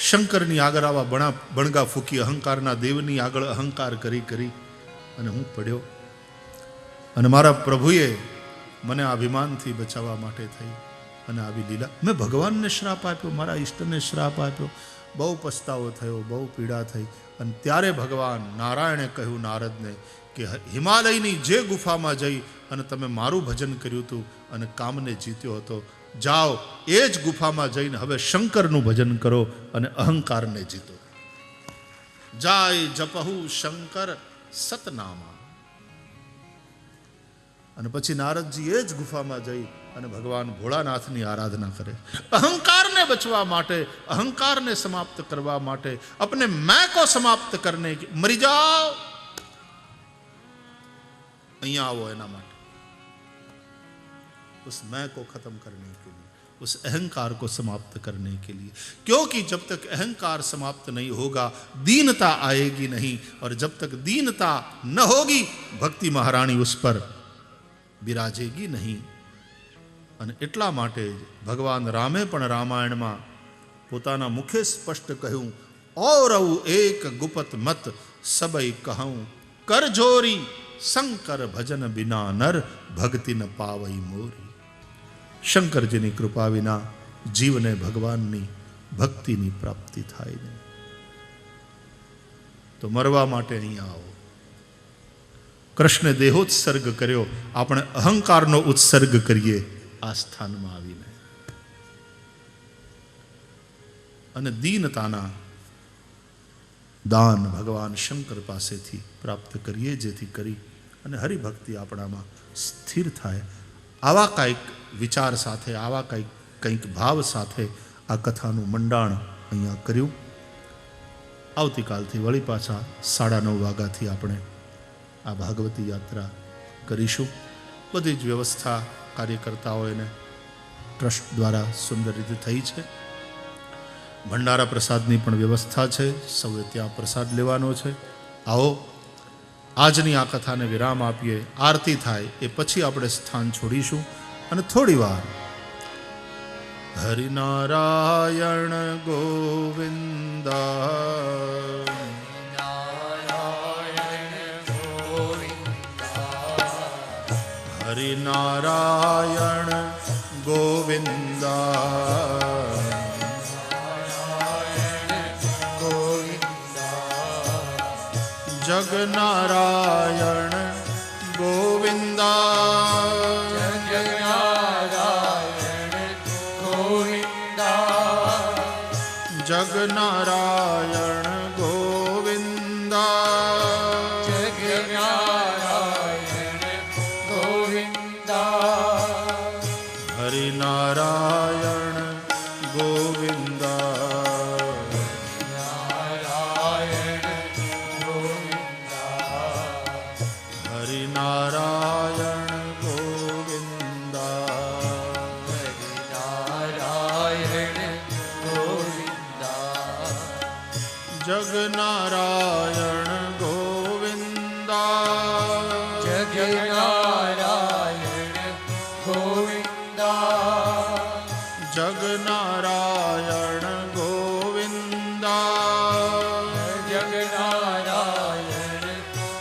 શંકરની આગળ આવા બણગા ફૂકી, અહંકારના દેવની આગળ અહંકાર કરી કરી અને હું પડ્યો. અને મારા પ્રભુએ મને અભિમાનથી બચાવવા માટે થઈ અને આવી લીલા. મેં ભગવાનને શ્રાપ આપ્યો, મારા ઈષ્ટને શ્રાપ આપ્યો. બહુ પસ્તાવો થયો, બહુ પીડા થઈ. અને ત્યારે ભગવાન નારાયણે કહ્યું નારદને કે હિમાલયની જે ગુફામાં જઈ અને તમે મારું ભજન કર્યું હતું અને કામને જીત્યો હતો, જાઓ એ જ ગુફામાં જઈને હવે શંકરનું ભજન કરો અને અહંકારને જીતો. જાય જપહુ શંકર સતનામા. અને પછી નારદજી એ જ ગુફામાં જઈ અને ભગવાન ભોળાનાથની આરાધના કરે. અહંकारને બચવા માટે, અહંकारને સમાપ્ત કરવા માટે, अपने मैं को समाप्त करने की, मरी जाओ અહીંયા આવો એના માટે, उस मैं को खत्म करने के लिए, उस अहंकार को समाप्त करने के लिए. क्योंकि जब तक अहंकार समाप्त नहीं होगा दीनता आएगी नहीं, और जब तक दीनता न होगी भक्ति महारानी उस पर બિરાજેગી નહીં. અને એટલા માટે ભગવાન રામે પણ રામાયણમાં પોતાના મુખે સ્પષ્ટ કહ્યું, ઔરવ એક ગુપત મત સબઈ કહું, કર જોરી શંકર ભજન બિના નર ભક્તિ ન પાવઈ મોરી. શંકરજીની કૃપા વિના જીવને ભગવાનની ભક્તિની પ્રાપ્તિ થાય નહીં. તો મરવા માટે અહીંયા આવો. કૃષ્ણે દેહોત્સર્ગ કર્યો, આપણે અહંકારનો ઉત્સર્ગ કરીએ આ સ્થાનમાં આવીને. અને દીનતાના દાન ભગવાન શંકર પાસેથી પ્રાપ્ત કરીએ, જેથી કરી અને હરિભક્તિ આપણામાં સ્થિર થાય. આવા કંઈક વિચાર સાથે, આવા કંઈક ભાવ સાથે આ કથાનું મંડાણ અહીંયા કર્યું. આવતીકાલથી વળી પાછા 9:30 વાગ્યાથી આપણે આ ભાગવતી યાત્રા કરીશું. બધી જ વ્યવસ્થા કાર્યકર્તાઓને ટ્રસ્ટ દ્વારા સુંદર રીતે થઈ છે. ભંડારા પ્રસાદની પણ વ્યવસ્થા છે, સૌએ ત્યાં પ્રસાદ લેવાનો છે. આવો આજની આ કથાને વિરામ આપીએ. આરતી થાય એ પછી આપણે સ્થાન છોડીશું અને થોડી વાર હરિનારાયણ ગોવિંદા, હરિનારાયણ ગોવિંદા, જગનારાયણ ગોવિંદા, જગનારાયણ ગોવિંદા, જગનારાયણ ગોવિંદા, હરિનારાયણ ગોવિંદા, હરિનારાયણ ગોવિંદા, જગનારાયણ ગોવિંદા, જગનારાયણ ગોવિંદા, જગનારાયણ ગોવિંદા, જગનારાયણ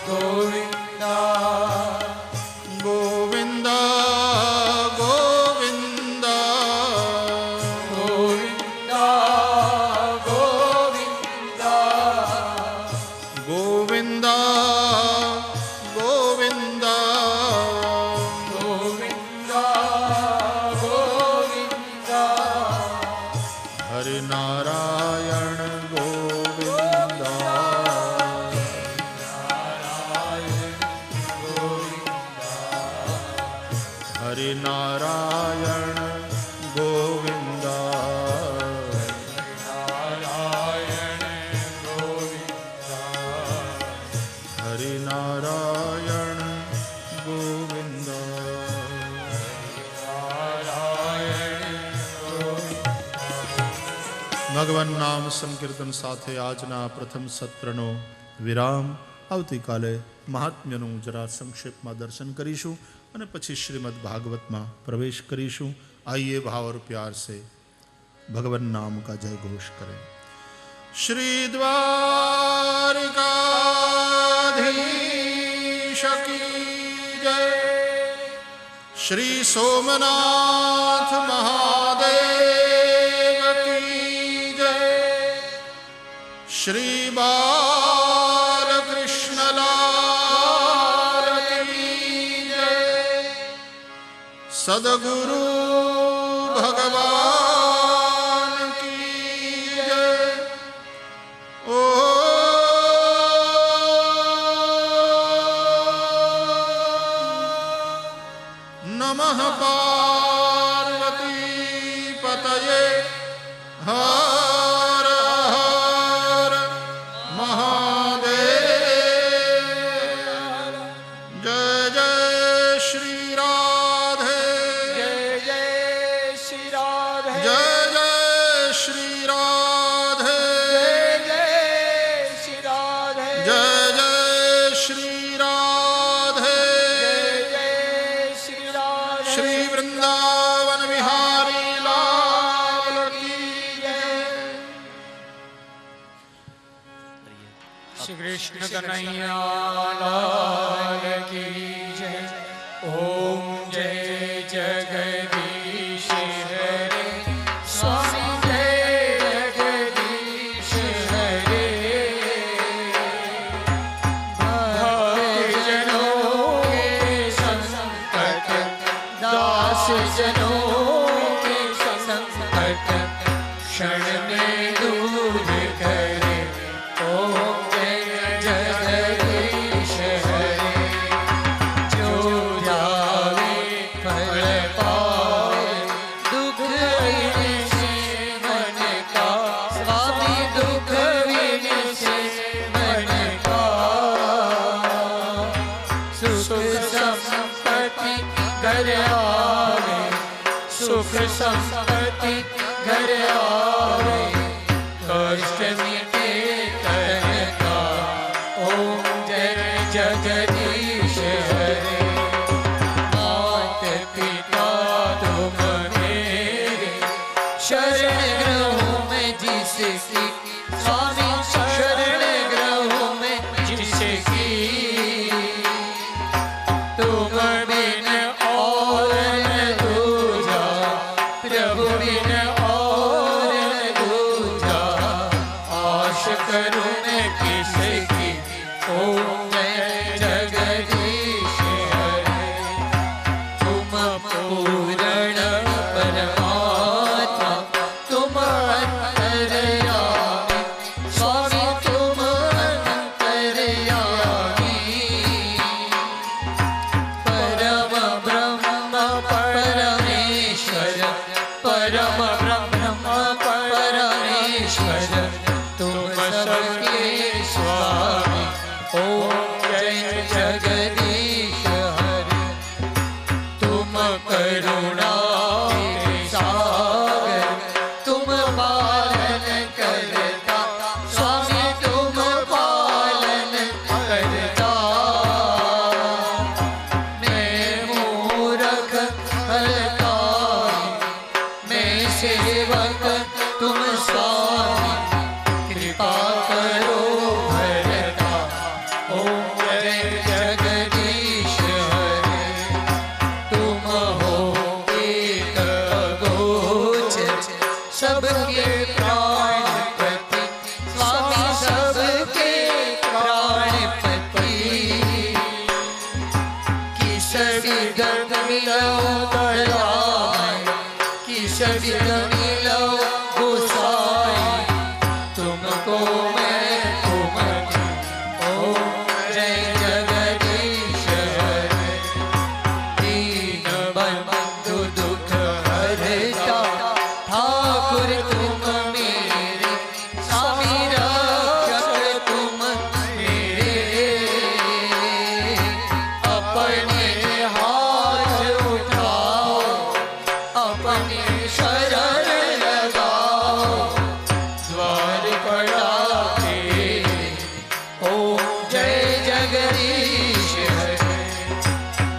ગોવિંદા, ગોવિંદા ગોવિંદા, હરિનારાયણ ગોવિંદા, હરિનારાયણ નારાયણ ગોવિંદ નારાયણ ગોવિંદ હરિ નારાયણ ગોવિંદ ભગવાન નામ સંકીર્તન સાથે આજના પ્રથમ સત્રનો વિરામ. આવતીકાલે મહાત્મ્યનું જરા સંક્ષેપમાં દર્શન કરીશું અને પછી શ્રીમદ ભાગવતમાં પ્રવેશ કરીશું. आइए भाव और प्यार से भगवान नाम का जय घोष करें. श्री द्वारिकाधीश की जय. श्री सोमनाथ महादेव की जय. श्री बालकृष्ण लाल की जय. सद्गुरु भगवान की जय. ओ नमः पार्वती पतये हर हर महादेव. जय जय श्री राधे. जय जय श्री राधे. जय जय श्री राधे. जय श्री राधे. जय जय श्री राधे. जय श्री राधे. श्री वृंदावन विहारी लाल की जय. श्री कृष्ण कन्हैया लाल की जय. ओम जय जगदीश हरे स्वामी जय जगदीश हरे. भक्तजनों के संकट दास जनों के संकट क्षण में दूर करे. ओम जय जगदीश हरे. जो जावे फल पावे दुख विनसे मन का. स्वामी दुख विनसे मन का. सुख संपत्ति घर आवे. सुख संपत्ति घर आवे. कष्ट मिटे तन का. ओम जय जगदीश हरे. मात पिता तुम मेरे शरण ग्रहों में जिसकी. स्वामी शरण ग्रहों में जिसकी. तुम बिन और न दूजा. प्रभु बिन और न दूजा. आश करूं मैं किसकी. ओम जय जगदीश हरे. तुम पूर्ण परमात्मा तुम अंतर्यामी. स्वामी तुम अंतर्यामी. परम ब्रह्म परमेश्वर. परम ब्रह्म परमेश्वर. तुम सबके स्वामी. ओम जय जगदीश हरे. तुम करुणा के सागर. तुम पालन करता. स्वामी तुम पालन करता. मैं मूरख हलकारी. मैं सेवक तुम स्वामी. कृपा करो भरता. ओम जय जगदीश हरे. तुम हो एक अगोचर सबके प्राणपति. स्वामी सबके प्राणपति. किस विध मिलो दयामय. किस विध मिलो गोसाई. तुमको मैं तुमकी. ओम जय जगदीश हरे. दीन बंधु अपनी शरण लगाओ द्वार पड़ा के ओम जय जगदीश हरे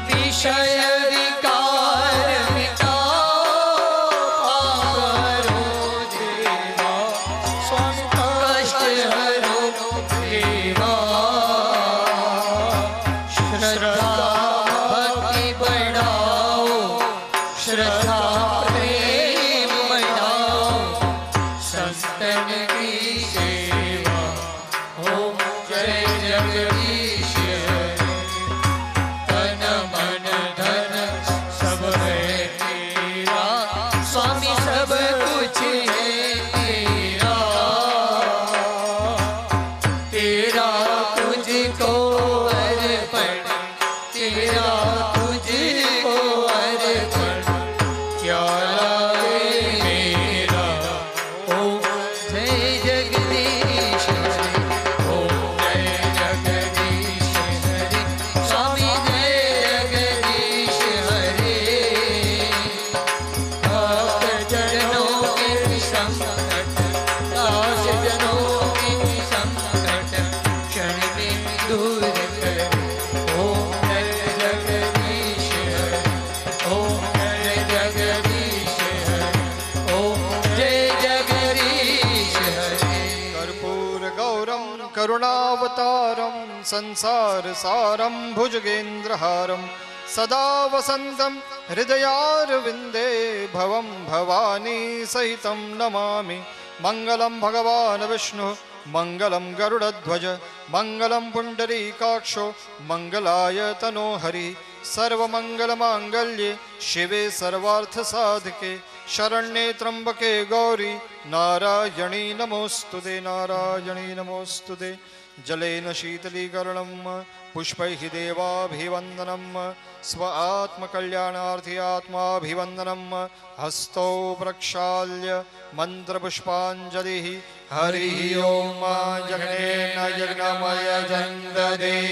विषय विकार मिटाओ हरो देवा स्वामी कष्ट हरो देवा श्रद्धा भक्ति बढ़ाओ श्रद्धा प्रेम बढ़ाओ संतन की सेवा ओम जय जगदीश हरे तन मन धन सब है तेरा स्वामी सब कुछ है तेरा तेरा तुझको अर्पण तेरा तुझको अर्पण क्या लागे मेरा ओम जय जगदीश हरे ओम जय जगदीश हरे स्वामी जय जगदीश हरे भक्त जनों के संकट दास जनों के संकट क्षण में दूर करे ओम जय जगदीश हरे ओम जय जगदीश हरे ओम जय जगदीश हरे कर्पूर गौरम करुणावतारम संसार सारम भुजगेन्द्रहारम सदा वसंतम हृदयारविंदे भवम भवानी सहितं नमामि मंगलम भगवान विष्णु मंगलम गरुड़ध्वज मंगलम पुंडरीकाक्षो मंगलाय तनो हरि सर्वमंगलमांगल्ये शिवे सर्वार्थ साधके शरण्ये त्र्यंबके गौरी नारायणी नमोस्तुते नारायणी नमोस्तुते जलेन शीतलीकरणं पुष्पैः देवाभिवन्दनं स्व आत्मकल्याणार्थी आत्माभिवन्दनं हस्तौ प्रक्षाल्य मन्त्रपुष्पाञ्जलिः हरिः ओम जगनेन यज्ञमय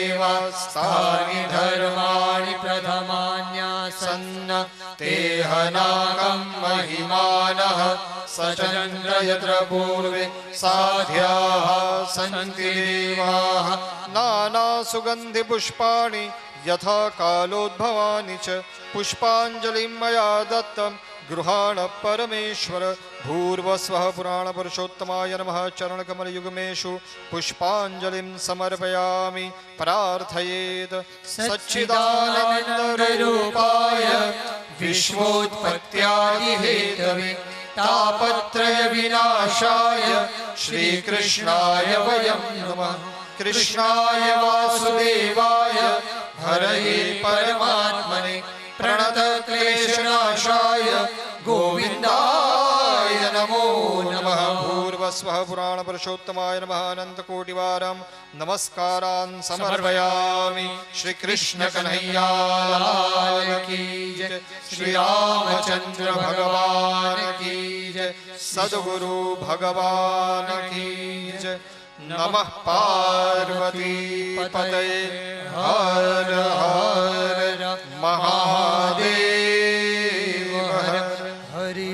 जन्ददेवास्तानि धर्माणि प्रथमान्यासन्न तेहनाकं महिमानः सचन्द्र यत्र पूर्वे साध्याः सन्ति देवाः नानासुगन्धिपुष्पाणि यथा कालोद्भवानि च पुष्पाञ्जलिं मया दत्तं गृहाण परमेश्वर भूर्वस्वः पुराणपुरुषोत्तमाय नमः चरणकमलयुग्मेषु पुष्पाञ्जलिं समर्पयामि प्रार्थयेत् सच्चिदानन्दरूपाय विश्वोत्पत्त्यादिहेतवे तापत्रयविनाशाय श्रीकृष्णाय वयं नमः कृष्णाय वासुदेवाय हरये परमात्मने प्रणतक्लेशनाशाय गोविन्दाय नमो नमः भूर्वस्वः पुराणपुरुषोत्तमाय नमः अनन्तकोटिवारं नमस्कारान् समर्पयामि श्रीकृष्ण कन्हैया लाल की जय श्री रामचंद्र भगवान की जय सद्गुरु भगवान की जय नमः पार्वती पतये हर हर महादेव हरि